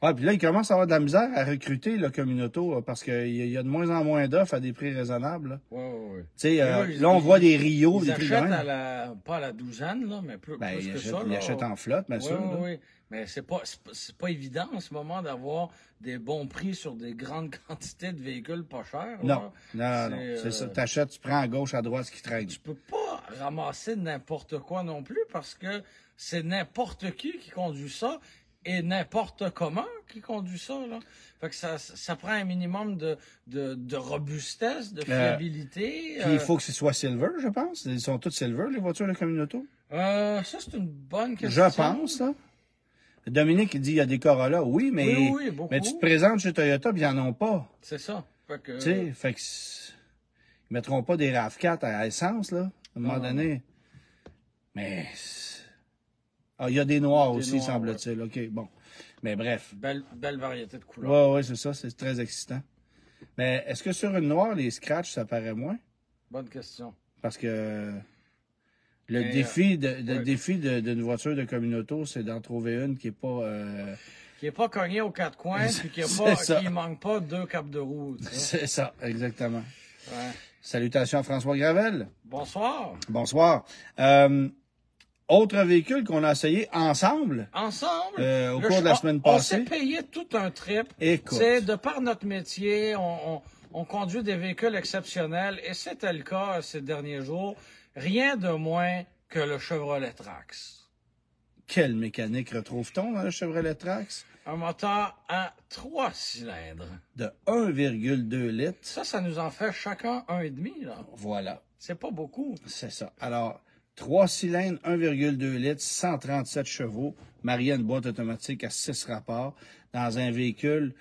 Ouais, puis là, il commence à avoir de la misère à recruter, le Communauto, parce qu'il y a de moins en moins d'offres à des prix raisonnables, là. Ouais. Tu sais, Ils- là, on ils- voit des Rio, Ils des prix de achètent même. pas à la douzaine, là, mais plus Ben, que ils ça. ils là. achètent en flotte, bien Oui, sûr. là. oui. Mais c'est pas évident en ce moment d'avoir des bons prix sur des grandes quantités de véhicules pas chers. Non, là. non. C'est, C'est ça. T'achètes, tu prends à gauche, à droite ce qui traîne. Tu peux pas ramasser n'importe quoi non plus parce que c'est n'importe qui conduit ça et n'importe comment qui conduit ça. Là. Fait que ça prend un minimum de robustesse, de fiabilité. Puis il faut que ce soit silver, je pense. Ils sont tous silver, les voitures de Communauto. Ça, c'est une bonne question. Je pense, là. Dominique, il dit il y a des Corolla. Oui, mais, Oui, beaucoup. mais tu te présentes chez Toyota, puis ils n'en ont pas. C'est ça. Fait que, Tu sais, fait que ils mettront pas des RAV4 à essence, là, à un moment donné. Mais il y a des noirs aussi, noirs, semble-t-il. OK, bon. Mais bref. belle variété de couleurs. Ouais, c'est ça, c'est très excitant. Mais est-ce que sur une noire, les scratchs, ça paraît moins? Bonne question. Parce que le Mais, défi ouais. défi d'une voiture de Communauto, c'est d'en trouver une qui est pas Qui est pas cogné aux quatre coins, puis C'est ça. qui manque pas deux capes de roue. Tu sais. C'est ça, exactement. Ouais. Salutations à François Gravel. Bonsoir. Bonsoir. Autre véhicule qu'on a essayé ensemble. Ensemble, Au cours de la semaine on passée. s'est payé tout un trip. Écoute. C'est de par notre métier, on conduit des véhicules exceptionnels et c'était le cas ces derniers jours. Rien de moins que le Chevrolet Trax. Quelle mécanique retrouve-t-on dans le Chevrolet Trax? Un moteur à 3 cylindres. De 1,2 litres. Ça nous en fait chacun 1,5, là. Voilà. C'est pas beaucoup. C'est ça. Alors, 3 cylindres, 1,2 litres, 137 chevaux, marié à une boîte automatique à 6 rapports, dans un véhicule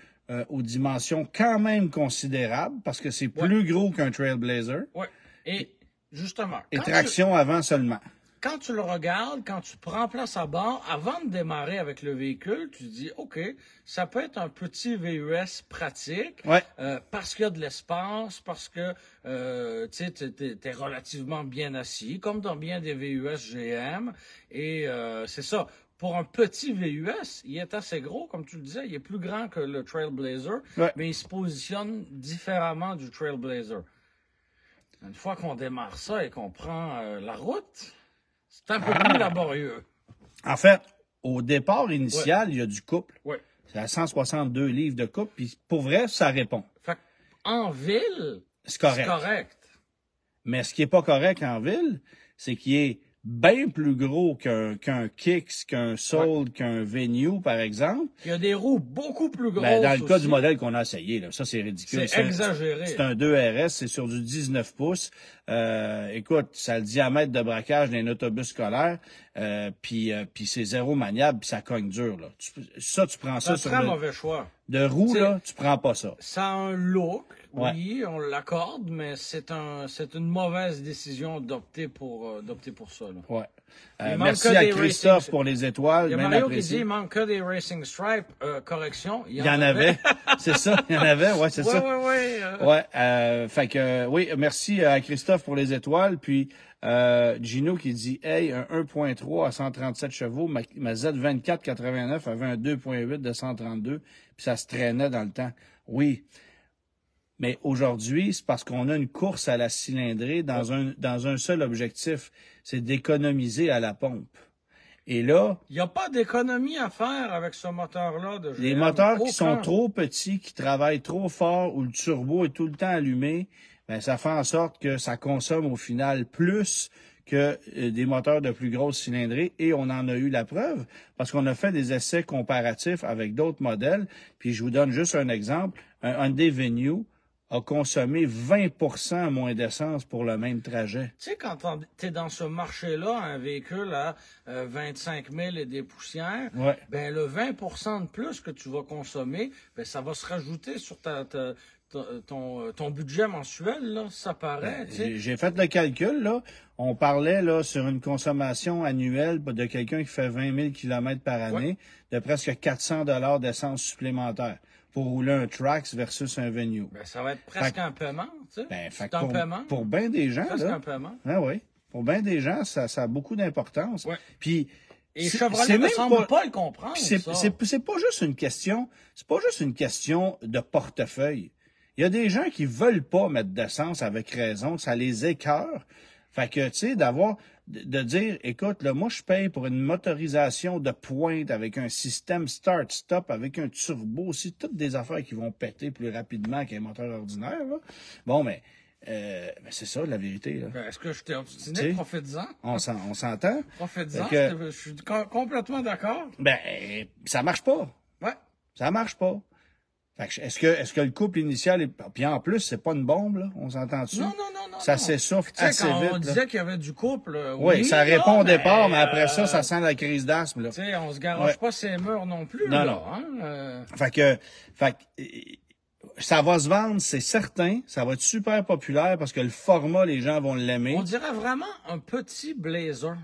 aux dimensions quand même considérables, parce que c'est plus gros qu'un Trailblazer, Ouais. Et justement, et traction avant seulement. quand tu le regardes, quand tu prends place à bord, avant de démarrer avec le véhicule, tu te dis, OK, ça peut être un petit VUS pratique, Ouais. parce qu'il y a de l'espace, parce que tu sais, t'es relativement bien assis, comme dans bien des VUS GM, et c'est ça. Pour un petit VUS, il est assez gros, comme tu le disais, il est plus grand que le Trailblazer, Ouais. mais il se positionne différemment du Trailblazer. Une fois qu'on démarre ça et qu'on prend la route, c'est un peu plus laborieux. En fait, au départ initial, il y a du couple. Ouais. C'est à 162 livres de couple, puis pour vrai, ça répond. Fait en ville, C'est c'est correct. correct. Mais ce qui est pas correct en ville, c'est qu'il est bien plus gros qu'un Kicks, qu'un Soul, qu'un Venue, par exemple. Il y a des roues beaucoup plus grosses. Ben, dans le cas aussi. du modèle qu'on a essayé, là, ça c'est ridicule. C'est exagéré. C'est un 2RS, c'est sur du 19 pouces. Écoute, ça a le diamètre de braquage d'un autobus scolaire, puis c'est zéro maniable, puis ça cogne dur. Là. Tu prends ça C'est sur un très mauvais choix. de roue, là, tu prends pas ça. Ça a un look, Ouais. oui, on l'accorde, mais c'est une mauvaise décision d'opter pour ça. Là. Ouais. Il manque Merci que à des Christophe racing- pour les étoiles, Il y a bien Mario qui dit apprécié. il manque que des Racing Stripes. Correction. Il y en avait. C'est ça, il y en avait, ouais, c'est ça. Ouais. Ouais, fait que oui, merci à Christophe pour les étoiles, puis Gino qui dit hey, un 1.3 à 137 chevaux, ma Z24 89 avait un 2.8 de 132, puis ça se traînait dans le temps. Oui. Mais aujourd'hui, c'est parce qu'on a une course à la cylindrée dans un seul objectif, c'est d'économiser à la pompe. Et là, Il n'y a pas d'économie à faire avec ce moteur-là de les GM. moteurs qui sont Aucun. trop petits, qui travaillent trop fort, où le turbo est tout le temps allumé, ben ça fait en sorte que ça consomme au final plus que des moteurs de plus grosse cylindrée, et on en a eu la preuve parce qu'on a fait des essais comparatifs avec d'autres modèles. Puis je vous donne juste un exemple, un Hyundai Venue a consommé 20% moins d'essence pour le même trajet. Tu sais, quand tu es dans ce marché-là, un véhicule à 25 000 et des poussières, Ouais. ben le 20% de plus que tu vas consommer, ben ça va se rajouter sur ton budget mensuel, là, ça paraît. Tu sais. J'ai fait le calcul, là. On parlait là sur une consommation annuelle de quelqu'un qui fait 20 000 km par année, de presque 400 $ d'essence supplémentaire pour rouler un Trax versus un Venue. Ben, ça va être presque un paiement, tu sais. Ben, C'est fait un que paiement. pour bien des gens, Presque là, un paiement. ah oui, pour bien des gens, ça a beaucoup d'importance. Ouais. Puis Et c'est Chevrolet ne même semble pas le comprendre, c'est ça. c'est pas juste une question, c'est pas juste une question de portefeuille. Il y a des gens qui veulent pas mettre d'essence avec raison, ça les écœure. Fait que, tu sais, de dire, écoute, là, moi, je paye pour une motorisation de pointe avec un système start-stop, avec un turbo aussi, toutes des affaires qui vont péter plus rapidement qu'un moteur ordinaire, là. Bon, mais c'est ça, la vérité, là. Ben, est-ce que je t'ai Tu obstiné? sais, Profite-en. On s'entend? Profite-en. Fait que- Je suis complètement d'accord. Ben, ça marche pas. Ouais. Ça marche pas. Fait que est-ce que le couple initial est... Puis en plus, c'est pas une bombe, là? On s'entend dessus? Non. Ça non. s'essouffle Tu sais, assez quand vite, on là. disait qu'il y avait du couple, Oui, ça répond là, au départ, mais après ça sent la crise d'asthme, là. Tu sais, on se garoche Ouais. pas ses murs non plus, Non, là. non. Hein? Fait que, ça va se vendre, c'est certain. Ça va être super populaire parce que le format, les gens vont l'aimer. On dirait vraiment un petit Blazer.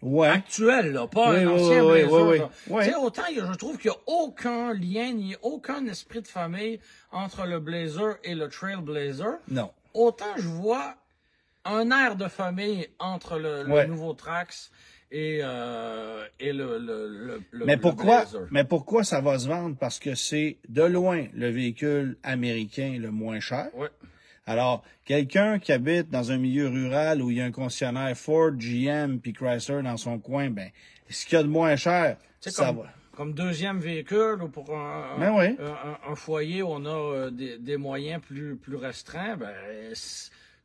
Ouais. Actuel, là, pas Oui, un oui, ancien oui, Blazer. oui, là. oui. Tu sais, autant je trouve qu'il n'y a aucun lien, ni aucun esprit de famille entre le Blazer et le Trailblazer. Non. Autant je vois un air de famille entre le Ouais. nouveau Trax et le Mais pourquoi ça va se vendre? Parce que c'est de loin le véhicule américain le moins cher. Ouais. Alors, quelqu'un qui habite dans un milieu rural où il y a un concessionnaire Ford, GM puis Chrysler dans son coin, ben, ce qu'il y a de moins cher, Tu sais, ça comme, va. comme deuxième véhicule ou pour Ben oui. un foyer où on a des moyens plus restreints, ben,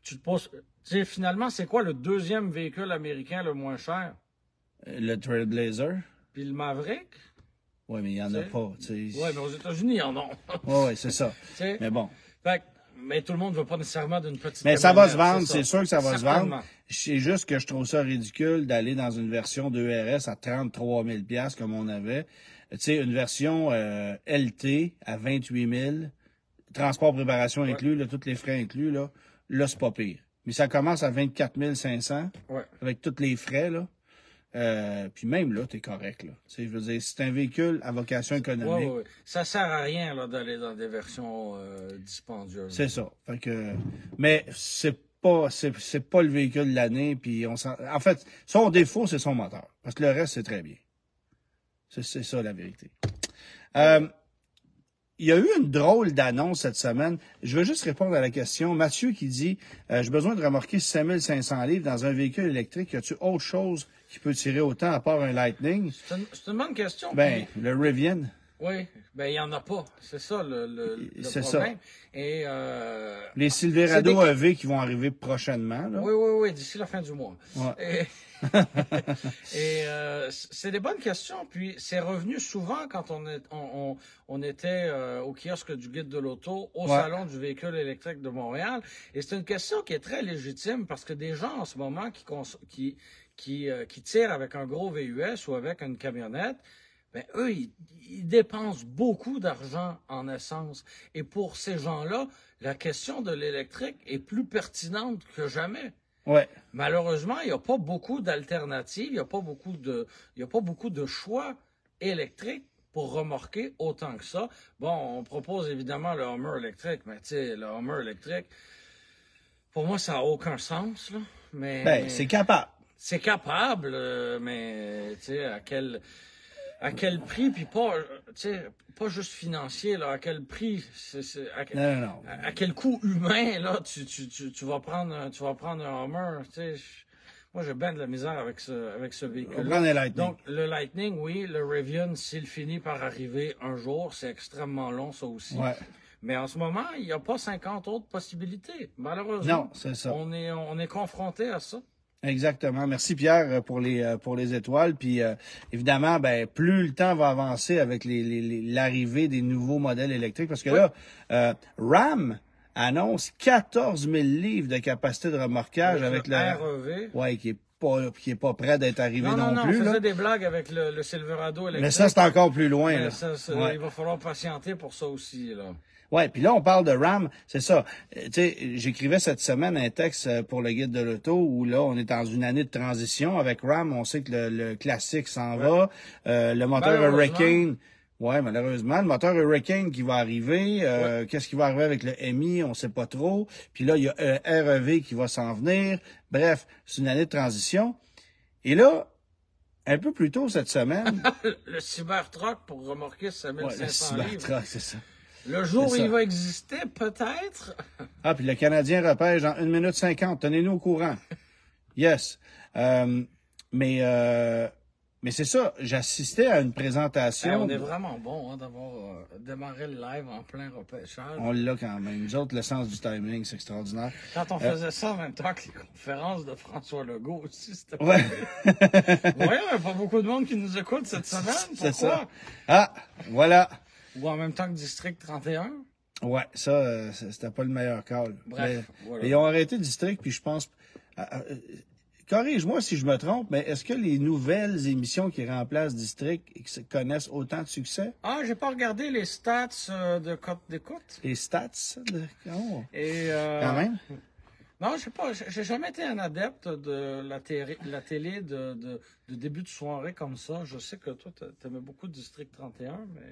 tu te poses. Tu sais, finalement, c'est quoi le deuxième véhicule américain le moins cher? Le Trailblazer. Puis le Maverick? Oui, mais il n'y en a Tu sais. pas. Tu sais. Oui, mais aux États-unis, ils en ont. Oui, c'est ça. Tu sais. Mais bon. Fait que- mais tout le monde ne veut pas nécessairement d'une petite Mais ça va se camionnette, vendre, c'est sûr que ça va se Certainement. vendre. C'est juste que je trouve ça ridicule d'aller dans une version 2RS à 33 000 $ comme on avait. Tu sais, une version LT à 28 000, transport, préparation inclus, là, tous les frais inclus, là c'est pas pire. Mais ça commence à 24 500 Ouais. avec tous les frais, là. Puis même là, t'es correct, là. Tu sais, je veux dire, c'est un véhicule à vocation économique. Ouais. Ça sert à rien là, d'aller dans des versions dispendieuses. C'est ça. Fait que, mais c'est pas le véhicule de l'année. Puis en fait, son défaut, c'est son moteur. Parce que le reste, c'est très bien. C'est ça la vérité. Il y a eu une drôle d'annonce cette semaine. Je veux juste répondre à la question. Mathieu qui dit j'ai besoin de remorquer 5500 livres dans un véhicule électrique. Y a-tu autre chose qui peut tirer autant à part un Lightning? C'est une bonne question. Ben, le Rivian. Oui, ben il y en a pas. C'est ça le C'est problème. ça. Et Les Silverado EV qui vont arriver prochainement, là. oui, d'ici la fin du mois. Ouais. C'est des bonnes questions. Puis c'est revenu souvent quand on était au kiosque du Guide de l'auto, au Salon du véhicule électrique de Montréal. Et c'est une question qui est très légitime parce que des gens en ce moment qui tirent avec un gros VUS ou avec une camionnette, ben eux, ils dépensent beaucoup d'argent en essence. Et pour ces gens-là, la question de l'électrique est plus pertinente que jamais. Ouais. Malheureusement, il n'y a pas beaucoup d'alternatives, il n'y a pas beaucoup de choix électriques pour remorquer autant que ça. Bon, on propose évidemment le Hummer électrique, mais tu sais, le Hummer électrique, pour moi, ça n'a aucun sens, là. Mais Ben, c'est capable. C'est capable, mais tu sais, à quel prix, puis pas, tu sais, pas juste financier, là, à quel prix, Non. à quel coût humain, là, tu vas prendre un Hummer, tu sais. Moi, j'ai bien de la misère avec ce véhicule. On prend les Lightning. Donc, le Lightning, oui, le Rivian, s'il finit par arriver un jour, c'est extrêmement long, ça aussi. Ouais. Mais en ce moment, il n'y a pas 50 autres possibilités. Malheureusement. Non, c'est ça. On est confronté à ça. Exactement. Merci Pierre pour les étoiles. Puis évidemment, ben plus le temps va avancer avec l'arrivée des nouveaux modèles électriques, parce que là, Ram annonce 14 000 livres de capacité de remorquage avec le REV. Ouais, qui est pas prêt d'être arrivé non plus. On faisait là. des blagues avec le Silverado électrique. Mais ça, c'est encore plus loin. Là. Il va falloir patienter pour ça aussi, là. Ouais, puis là on parle de RAM, c'est ça. Tu sais, j'écrivais cette semaine un texte pour le guide de l'auto où là on est dans une année de transition avec RAM. On sait que le classique s'en va, le moteur Hurricane. Ouais, malheureusement, le moteur Hurricane qui va arriver. Qu'est-ce qui va arriver avec le MI, on sait pas trop. Puis là il y a REV qui va s'en venir. Bref, c'est une année de transition. Et là, un peu plus tôt cette semaine, le Cybertruck pour remorquer 5500 livres. Le Cybertruck, c'est ça. Le jour où il va exister, peut-être. Ah, puis le Canadien repêche en 1 minute 50. Tenez-nous au courant. Yes. Mais c'est ça. J'assistais à une présentation. On est vraiment bon d'avoir démarré le live en plein repêchage. On l'a quand même. Nous autres, le sens du timing, c'est extraordinaire. Quand on faisait ça en même temps que les conférences de François Legault aussi, c'était pas... Ouais. Ouais, il n'y a pas beaucoup de monde qui nous écoute cette semaine. Pourquoi? C'est ça. Ah, voilà. Ou en même temps que District 31. Ouais, ça, c'était pas le meilleur call. Bref, voilà. Ils ont arrêté District, puis je pense... corrige-moi si je me trompe, mais est-ce que les nouvelles émissions qui remplacent District connaissent autant de succès? Ah, j'ai pas regardé les stats de cote d'écoute. Les stats? Oh. Et Quand même? Non, je sais pas. J'ai jamais été un adepte de la télé de début de soirée comme ça. Je sais que toi, t'aimais beaucoup District 31, mais...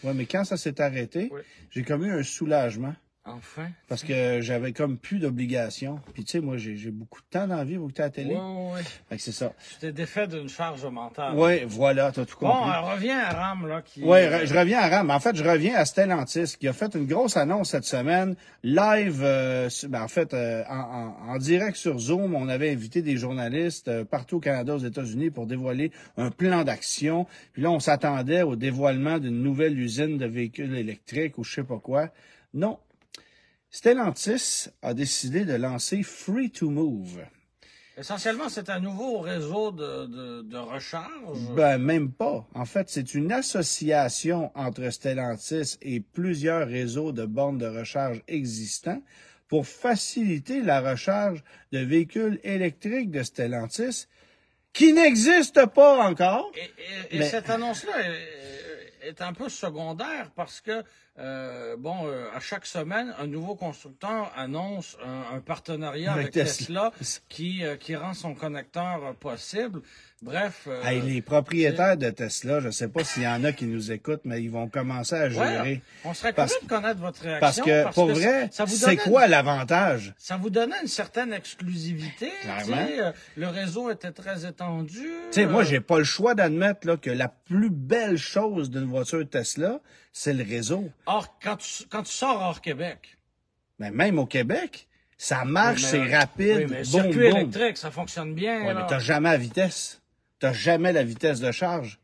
Ouais, mais quand ça s'est arrêté, j'ai comme eu un soulagement. Enfin. Parce que j'avais comme plus d'obligations. Puis tu sais, moi, j'ai beaucoup de temps dans la vie, vous à la télé. Oui. Fait que c'est ça. Tu t'es défait d'une charge mentale. Oui, voilà, t'as tout compris. Bon, reviens à Ram, là, qui... Oui, je reviens à Ram. En fait, je reviens à Stellantis, qui a fait une grosse annonce cette semaine, live, en direct sur Zoom. On avait invité des journalistes partout au Canada, aux États-Unis, pour dévoiler un plan d'action. Puis là, on s'attendait au dévoilement d'une nouvelle usine de véhicules électriques ou je sais pas quoi. Non. Stellantis a décidé de lancer Free to Move. Essentiellement, c'est un nouveau réseau de recharge. Ben, même pas. En fait, c'est une association entre Stellantis et plusieurs réseaux de bornes de recharge existants pour faciliter la recharge de véhicules électriques de Stellantis qui n'existent pas encore. Et cette annonce-là est un peu secondaire parce que à chaque semaine, un nouveau constructeur annonce un partenariat avec Tesla qui rend son connecteur possible. Bref. Les propriétaires de Tesla, je sais pas s'il y en a qui nous écoutent, mais ils vont commencer à gérer. Ouais, on serait curieux de connaître votre réaction. Parce que pour vrai, c'est quoi l'avantage? Ça vous donnait une certaine exclusivité. Le réseau était très étendu. Moi, j'ai pas le choix d'admettre là, que la plus belle chose d'une voiture Tesla, c'est le réseau. Or, quand tu sors hors Québec. Mais même au Québec, ça marche, c'est rapide. Oui, mais circuit électrique, ça fonctionne bien. Oui, mais t'as jamais la vitesse. T'as jamais la vitesse de charge.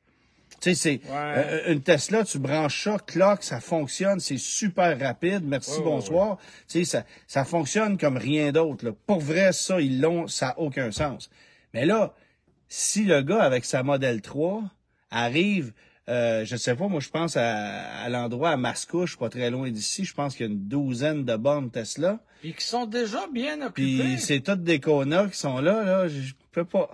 Tu Tu sais, c'est une Tesla, tu branches ça, clock, ça fonctionne, c'est super rapide. Merci, bonsoir. Tu sais, ça fonctionne comme rien d'autre. Là. Pour vrai, ça, ils l'ont, ça n'a aucun sens. Mais là, si le gars avec sa Model 3 arrive, je sais pas, moi je pense à l'endroit à Mascouche, pas très loin d'ici, je pense qu'il y a une douzaine de bornes Tesla. Puis qui sont déjà bien occupés. Puis c'est toutes des Kona qui sont là, je peux pas.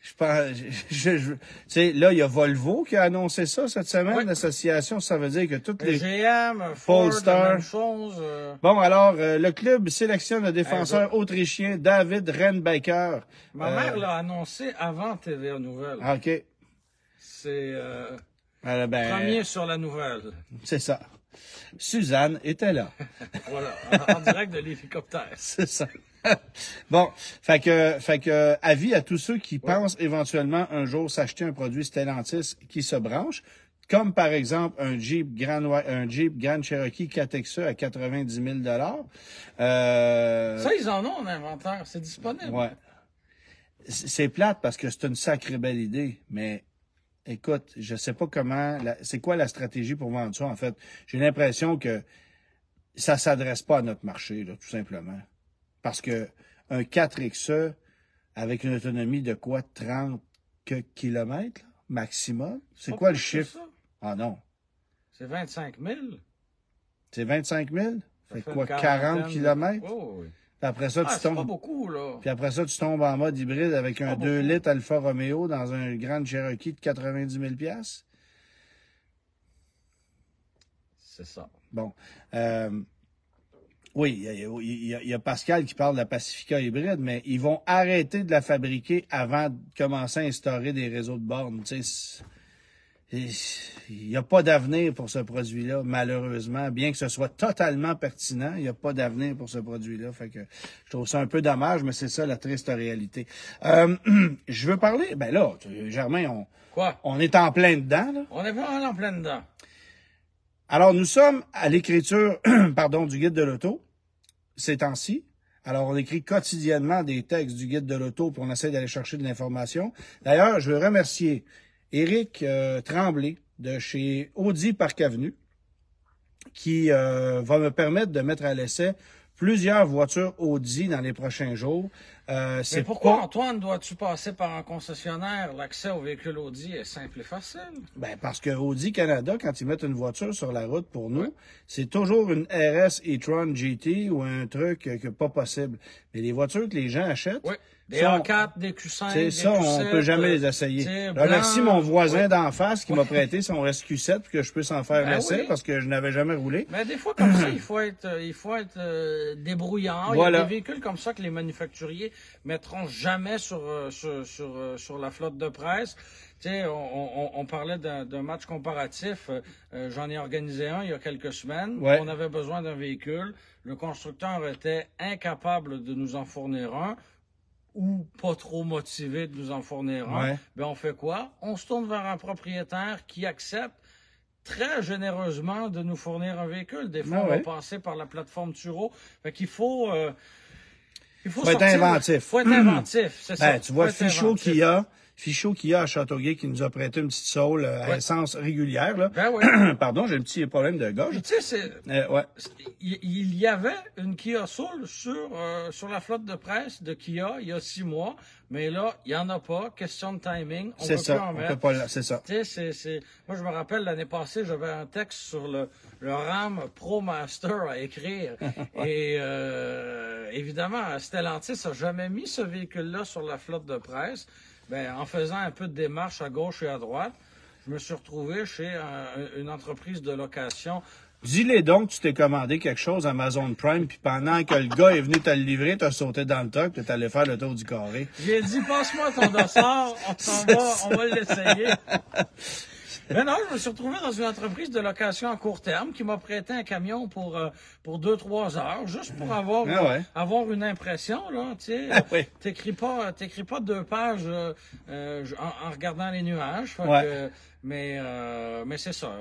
Je pense, tu sais, là, il y a Volvo qui a annoncé ça cette semaine, l'association, ça veut dire que toutes les... GM, Ford, la même chose. Bon, alors, le club sélectionne le défenseur autrichien David Rennbacher. Ma mère l'a annoncé avant TVA Nouvelle. OK. C'est premier sur la nouvelle. C'est ça. Suzanne était là. Voilà, en direct de l'hélicoptère. C'est ça. Bon, fait que avis à tous ceux qui pensent éventuellement un jour s'acheter un produit Stellantis qui se branche, comme par exemple un Jeep Grand Cherokee 4XE à 90 000 Ça, ils en ont en inventaire, c'est disponible. Ouais. C'est plate parce que c'est une sacrée belle idée, mais écoute, je sais pas c'est quoi la stratégie pour vendre ça, en fait. J'ai l'impression que ça s'adresse pas à notre marché, là, tout simplement. Parce que un 4XE avec une autonomie de quoi? 30 kilomètres, là, maximum? C'est quoi le chiffre? Ah non. C'est 25 000. C'est 25 000? Ça fait quoi? 40 kilomètres? Oh, oui. Puis après ça, tu tombes. Pas beaucoup, là. Puis après ça, tu tombes en mode hybride avec un 2 litres Alfa Romeo dans un Grand Cherokee de 90 000 $. C'est ça. Bon. Oui, il y a Pascal qui parle de la Pacifica hybride, mais ils vont arrêter de la fabriquer avant de commencer à instaurer des réseaux de bornes. Tu sais, il n'y a pas d'avenir pour ce produit-là, malheureusement. Bien que ce soit totalement pertinent, il n'y a pas d'avenir pour ce produit-là. Fait que je trouve ça un peu dommage, mais c'est ça la triste réalité. Je veux parler, ben là, Germain, on est en plein dedans, là. On est vraiment en plein dedans. Alors, nous sommes à l'écriture, du guide de l'auto, ces temps-ci. Alors, on écrit quotidiennement des textes du guide de l'auto, puis on essaie d'aller chercher de l'information. D'ailleurs, je veux remercier Éric Tremblay de chez Audi Parc Avenue, qui va me permettre de mettre à l'essai plusieurs voitures Audi dans les prochains jours. Mais pourquoi, Antoine, dois-tu passer par un concessionnaire? L'accès aux véhicules Audi est simple et facile. Ben, parce que Audi Canada, quand ils mettent une voiture sur la route pour nous, c'est toujours une RS e-tron GT ou un truc que pas possible. Mais les voitures que les gens achètent... Oui. Des A4, des Q5, c'est ça, on peut jamais les essayer. Merci mon voisin d'en face qui m'a prêté son SQ7 pour que je puisse en faire l'essai parce que je n'avais jamais roulé. Mais des fois comme ça, il faut être débrouillant. Voilà. Il y a des véhicules comme ça que les manufacturiers mettront jamais sur la flotte de presse. Tu sais, on parlait d'un match comparatif. J'en ai organisé un il y a quelques semaines. On avait besoin d'un véhicule. Le constructeur était incapable de nous en fournir un, ou pas trop motivé de nous en fournir un. Ben on fait quoi? On se tourne vers un propriétaire qui accepte très généreusement de nous fournir un véhicule. Des fois, on va passer par la plateforme Turo. Fait qu'il faut être inventif. Faut être inventif, c'est ça. Tu vois, Fichot Kia à Châteauguay qui nous a prêté une petite Soul à essence régulière. Là. Pardon, j'ai un petit problème de gorge. Tu sais, il y avait une Kia Soul sur la flotte de presse de Kia il y a 6 mois, mais là, il n'y en a pas. Question de timing. On peut plus en mettre. C'est ça. Tu sais, moi, je me rappelle, l'année passée, j'avais un texte sur le RAM Pro Master à écrire. Et évidemment, Stellantis n'a jamais mis ce véhicule-là sur la flotte de presse. Ben, en faisant un peu de démarche à gauche et à droite, je me suis retrouvé chez une entreprise de location. Dis-les donc, tu t'es commandé quelque chose à Amazon Prime, puis pendant que le gars est venu te le livrer, t'as sauté dans le truck, puis t'es allé faire le tour du carré. J'ai dit, passe-moi ton dossard, on va l'essayer. Mais non, je me suis retrouvé dans une entreprise de location à court terme qui m'a prêté un camion pour 2-3 heures, juste pour avoir une impression, là, tu sais. T'écris pas 2 pages en regardant les nuages. Mais c'est ça.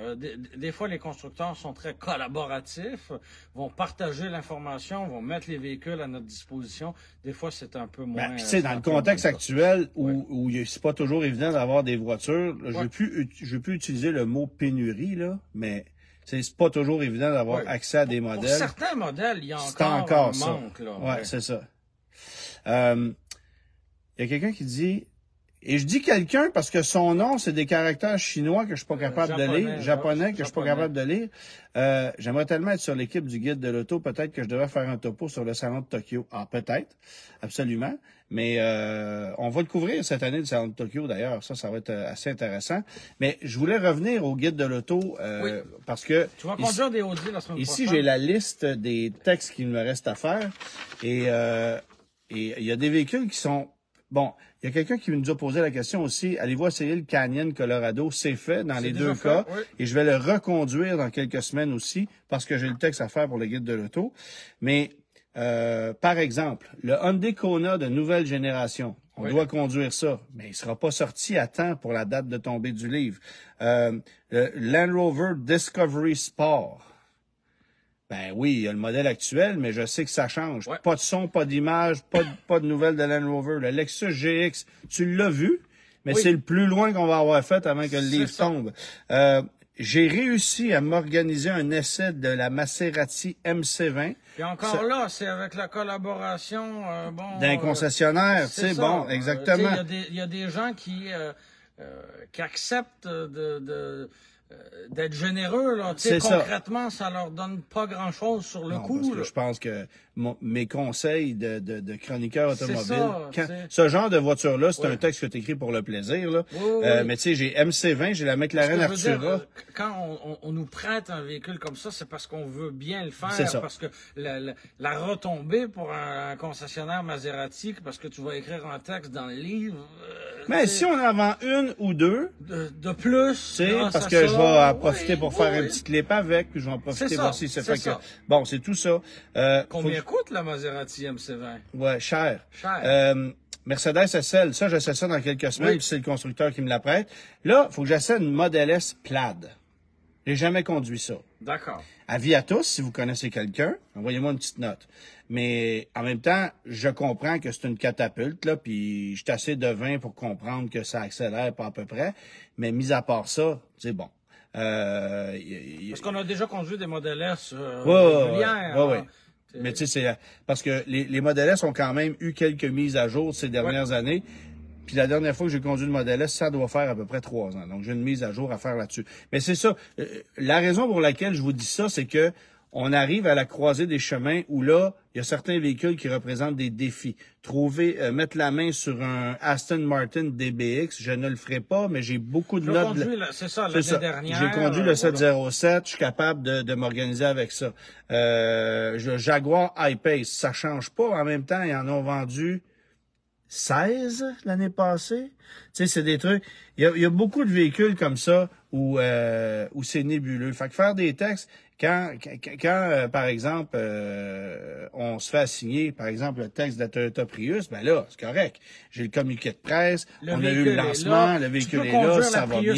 Des fois, les constructeurs sont très collaboratifs, vont partager l'information, vont mettre les véhicules à notre disposition. Des fois, c'est un peu moins. Puis tu sais, dans le contexte actuel où c'est pas toujours évident d'avoir des voitures, là, je veux plus utiliser le mot pénurie, là, mais c'est pas toujours évident d'avoir accès à des modèles. Pour certains modèles, il y a encore un manque. Là, ouais, c'est ça. Il y a quelqu'un qui dit, et je dis quelqu'un parce que son nom, c'est des caractères chinois que je suis pas capable de lire, japonais que je suis pas capable de lire. J'aimerais tellement être sur l'équipe du guide de l'auto, peut-être que je devrais faire un topo sur le salon de Tokyo. Ah, peut-être, absolument. Mais on va le couvrir cette année, le salon de Tokyo, d'ailleurs. Ça va être assez intéressant. Mais je voulais revenir au guide de l'auto parce que... Tu vas conduire des Audi la semaine prochaine. Ici, j'ai la liste des textes qu'il me reste à faire. Et il y a des véhicules qui sont... Bon, il y a quelqu'un qui nous a posé la question aussi. Allez-vous essayer le Canyon Colorado? C'est fait dans les deux cas. Oui. Et je vais le reconduire dans quelques semaines aussi parce que j'ai le texte à faire pour le guide de l'auto. Mais, par exemple, le Hyundai Kona de nouvelle génération. On doit conduire ça, mais il sera pas sorti à temps pour la date de tombée du livre. Le Land Rover Discovery Sport. Ben oui, il y a le modèle actuel, mais je sais que ça change. Ouais. Pas de son, pas d'image, pas de nouvelles de Land Rover. Le Lexus GX, tu l'as vu, mais c'est le plus loin qu'on va avoir fait avant que le livre tombe. J'ai réussi à m'organiser un essai de la Maserati MC20. Et encore là, c'est avec la collaboration d'un concessionnaire, tu sais, bon, exactement. Il y a des gens qui acceptent d'être généreux, là. Tu sais, concrètement, ça leur donne pas grand-chose sur le coup. Parce que je pense que mes conseils de chroniqueur automobile, ce genre de voiture-là, c'est un texte que tu écris pour le plaisir, là. Mais tu sais, j'ai MC20, j'ai la McLaren Artura. Quand on nous prête un véhicule comme ça, c'est parce qu'on veut bien le faire. Parce que la retombée pour un concessionnaire Maserati, parce que tu vas écrire un texte dans le livre. Mais si on en vend une ou deux. De plus. Parce que je vais en profiter pour faire un petit clip avec, puis je vais en profiter aussi. Bon, c'est tout ça. Combien coûte la Maserati MC20? Ouais, cher. Mercedes SL, ça, j'essaie ça dans quelques semaines, puis c'est le constructeur qui me la prête. Là, il faut que j'essaie une Model S Plaid. J'ai jamais conduit ça. D'accord. Avis à tous, si vous connaissez quelqu'un, envoyez-moi une petite note. Mais en même temps, je comprends que c'est une catapulte, là, puis je suis assez devin pour comprendre que ça accélère pas à peu près. Mais mis à part ça, c'est bon. Parce qu'on a déjà conduit des Model S régulières. Oui. Mais tu sais, c'est parce que les Model S ont quand même eu quelques mises à jour ces dernières années. Puis la dernière fois que j'ai conduit le Model S, ça doit faire à peu près 3 ans. Donc j'ai une mise à jour à faire là-dessus. Mais c'est ça. La raison pour laquelle je vous dis ça, c'est que on arrive à la croisée des chemins où là, il y a certains véhicules qui représentent des défis. Mettre la main sur un Aston Martin DBX, je ne le ferai pas, mais j'ai beaucoup de notes. C'est ça, l'année dernière. J'ai conduit le 707, je suis capable de m'organiser avec ça. Jaguar I-Pace, ça change pas. En même temps, ils en ont vendu 16 l'année passée. Tu sais, c'est des trucs. Il y a beaucoup de véhicules comme ça où c'est nébuleux. Fait que faire des textes, quand par exemple, on se fait assigner, par exemple, le texte de la Toyota Prius, ben là, c'est correct. J'ai le communiqué de presse, on a eu le lancement, le véhicule est là, ça va bien.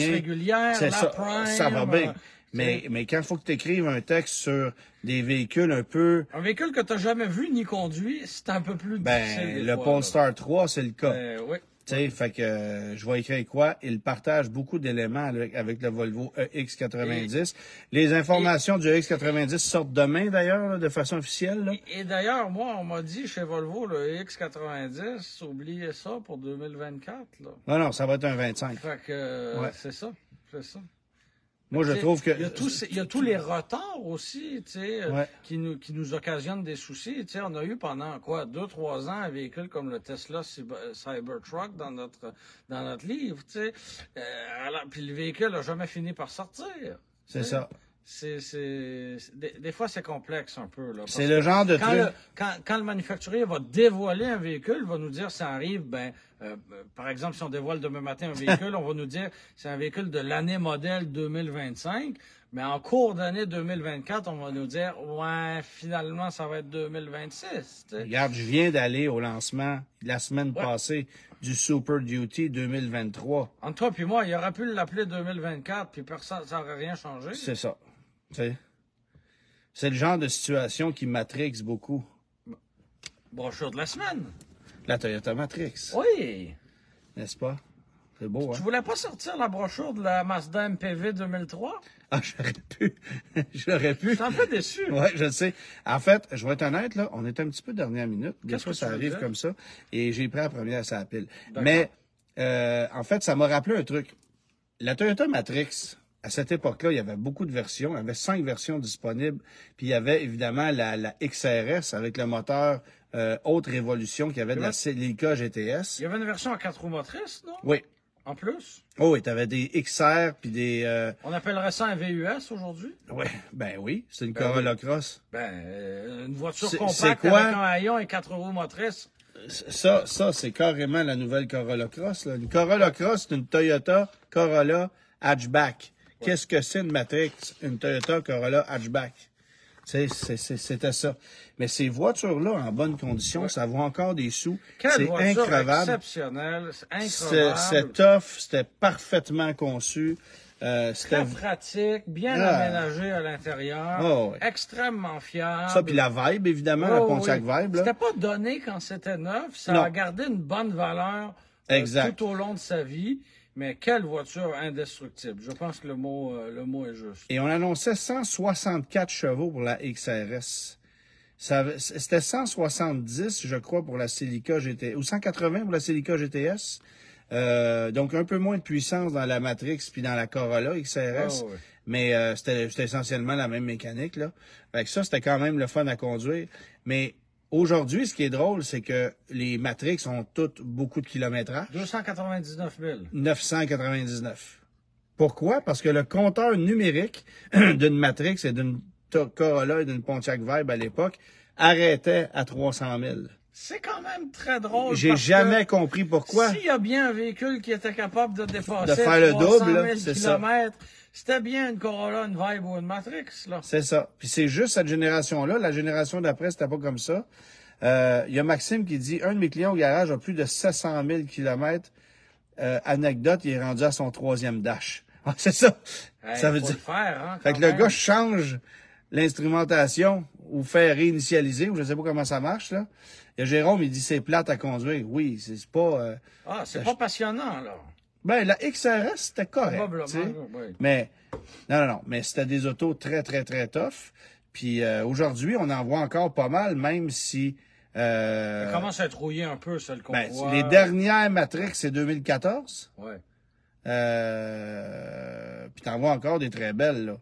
C'est ça, ça va bien. Mais quand il faut que tu écrives un texte sur des véhicules un peu... Un véhicule que tu n'as jamais vu ni conduit, c'est un peu plus difficile. Le Polestar 3, c'est le cas. Oui. Tu sais, fait que je vais écrire quoi? Il partage beaucoup d'éléments avec le Volvo EX90. Les informations du EX90 sortent demain, d'ailleurs, de façon officielle. Là. Et d'ailleurs, moi, on m'a dit chez Volvo, le EX90, oubliez ça pour 2024. Là. Non, ça va être un 25. Fait que c'est ça. Moi, je trouve que... Il y a tous les retards aussi, tu sais, qui nous occasionnent des soucis. Tu sais, on a eu pendant, 2-3 ans, un véhicule comme le Tesla Cybertruck dans notre livre, tu sais. Puis le véhicule n'a jamais fini par sortir. C'est ça. Des fois, c'est complexe un peu. Là, c'est le genre de truc... Quand le manufacturier va dévoiler un véhicule, il va nous dire ça arrive, par exemple, si on dévoile demain matin un véhicule, on va nous dire c'est un véhicule de l'année modèle 2025. Mais en cours d'année 2024, on va nous dire, ouais, finalement, ça va être 2026. Tu sais. Regarde, je viens d'aller au lancement la semaine passée du Super Duty 2023. Entre toi et moi, il aurait pu l'appeler 2024, puis personne, ça n'aurait rien changé. C'est ça. C'est le genre de situation qui m'attrixe beaucoup. Brochure de la semaine. La Toyota Matrix. Oui. N'est-ce pas? C'est beau, hein? Tu voulais pas sortir la brochure de la Mazda MPV 2003? Ah, j'aurais pu. J'aurais pu. Je suis un peu déçu. Oui, je le sais. En fait, je vais être honnête, là, on est un petit peu dernière minute. Des Qu'est-ce fois, que ça tu veux arrive dire? comme ça. Et j'ai pris la première à sa pile. D'accord. Mais, en fait, ça m'a rappelé un truc. La Toyota Matrix, à cette époque-là, il y avait beaucoup de versions. Il y avait 5 versions disponibles. Puis il y avait évidemment la XRS avec le moteur haute révolution qui avait de la Celica GTS. Il y avait une version à 4 roues motrices, non? Oui. En plus? Oh, oui, tu avais des XR puis des... On appellerait ça un VUS aujourd'hui? Ouais, ben oui, c'est une Corolla Cross. Une voiture C'est compacte quoi? avec un haillon et 4 roues motrices. Ça, c'est carrément la nouvelle Corolla Cross. Là. Une Corolla Cross, c'est une Toyota Corolla hatchback. Qu'est-ce que c'est une Matrix? Une Toyota Corolla hatchback. C'était ça. Mais ces voitures-là, en bonne condition, ça vaut encore des sous. Quelle C'est voiture increvable. exceptionnelle, c'est incroyable. C'est tough, c'était parfaitement conçu. Très pratique, bien aménagé à l'intérieur, Oh, oui. extrêmement fiable. Ça, puis la vibe, évidemment, la Pontiac oui. Vibe. Là. C'était pas donné quand c'était neuf, ça Non. a gardé une bonne valeur Exact. tout au long de sa vie. Mais quelle voiture indestructible. Je pense que le mot est juste. Et on annonçait 164 chevaux pour la XRS. C'était 170, je crois, pour la Celica GTS, ou 180 pour la Celica GTS. Donc, un peu moins de puissance dans la Matrix puis dans la Corolla XRS. Oh, oui. Mais c'était essentiellement la même mécanique, là. Fait que ça, c'était quand même le fun à conduire. Mais aujourd'hui, ce qui est drôle, c'est que les Matrix ont toutes beaucoup de kilométrage. 299 000. 999. Pourquoi? Parce que le compteur numérique d'une Matrix et d'une Corolla et d'une Pontiac Vibe à l'époque arrêtait à 300 000. C'est quand même très drôle. J'ai jamais compris pourquoi. S'il y a bien un véhicule qui était capable de dépasser De faire le 300 double, 000 là, c'est ça. kilomètres, c'était bien une Corolla, une Vibe ou une Matrix, là. C'est ça. Puis c'est juste cette génération-là. La génération d'après, c'était pas comme ça. Il y a Maxime qui dit, un de mes clients au garage a plus de 700 000 kilomètres. Anecdote, il est rendu à son 3e dash. Ah, c'est ça. Hey, Ça veut faut dire. le faire, hein, Fait quand que le même. gars change l'instrumentation ou fait réinitialiser, ou je sais pas comment ça marche, là. Il y a Jérôme, il dit c'est plate à conduire. Oui, c'est pas... Ah, c'est pas passionnant, là. Ben, la XRS, c'était correct. Probablement, tu sais. oui. Mais, non, mais c'était des autos très, très, très tough. Puis aujourd'hui, on en voit encore pas mal, même si... Ça commence à être rouillé un peu, celle qu'on ben, voit. les dernières Matrix, c'est 2014. Ouais. Puis t'en vois encore des très belles, là.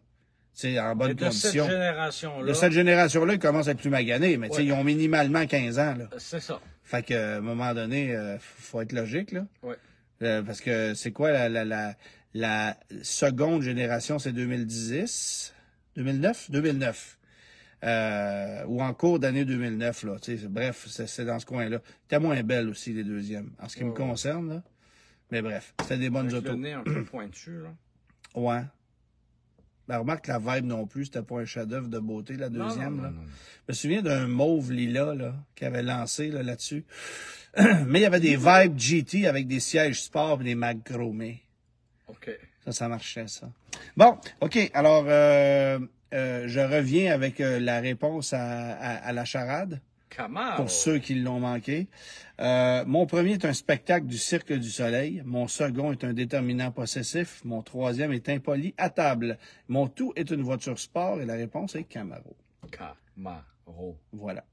Tu sais, en bonne Et de condition. cette génération-là. De cette génération-là, ils commencent à être plus maganés, mais tu sais, Ouais. ils ont minimalement 15 ans, là. C'est ça. Fait qu'à un moment donné, faut être logique, là. Ouais. Parce que c'est quoi la seconde génération, c'est 2010? 2009? 2009. Ou en cours d'année 2009, là. Tu sais, bref, c'est dans ce coin-là. T'es moins belle aussi, les deuxièmes, en ce qui me concerne, là. Mais bref, c'était des bonnes Avec autos. le nez un peu pointu, là. Ouais. Ben, remarque la Vibe non plus, c'était pas un chef-d'œuvre de beauté, la deuxième, Non. là. Je me souviens d'un mauve lilas, là, qui avait lancé, là-dessus. Mais il y avait des Vibe GT avec des sièges sport et des mags chromés. OK. Ça marchait, ça. Bon, OK. Alors, je reviens avec la réponse à la charade, Camaro. pour ceux qui l'ont manqué. Mon premier est un spectacle du Cirque du Soleil. Mon second est un déterminant possessif. Mon troisième est impoli à table. Mon tout est une voiture sport et la réponse est Camaro. Camaro. Voilà.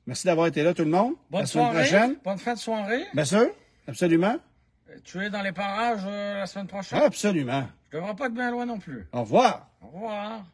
Merci d'avoir été là, tout le monde. Bonne La semaine soirée. prochaine. Bonne fin de soirée. Bien sûr. Absolument. Tu es dans les parages la semaine prochaine? Absolument. Je devrais pas être bien loin non plus. Au revoir. Au revoir.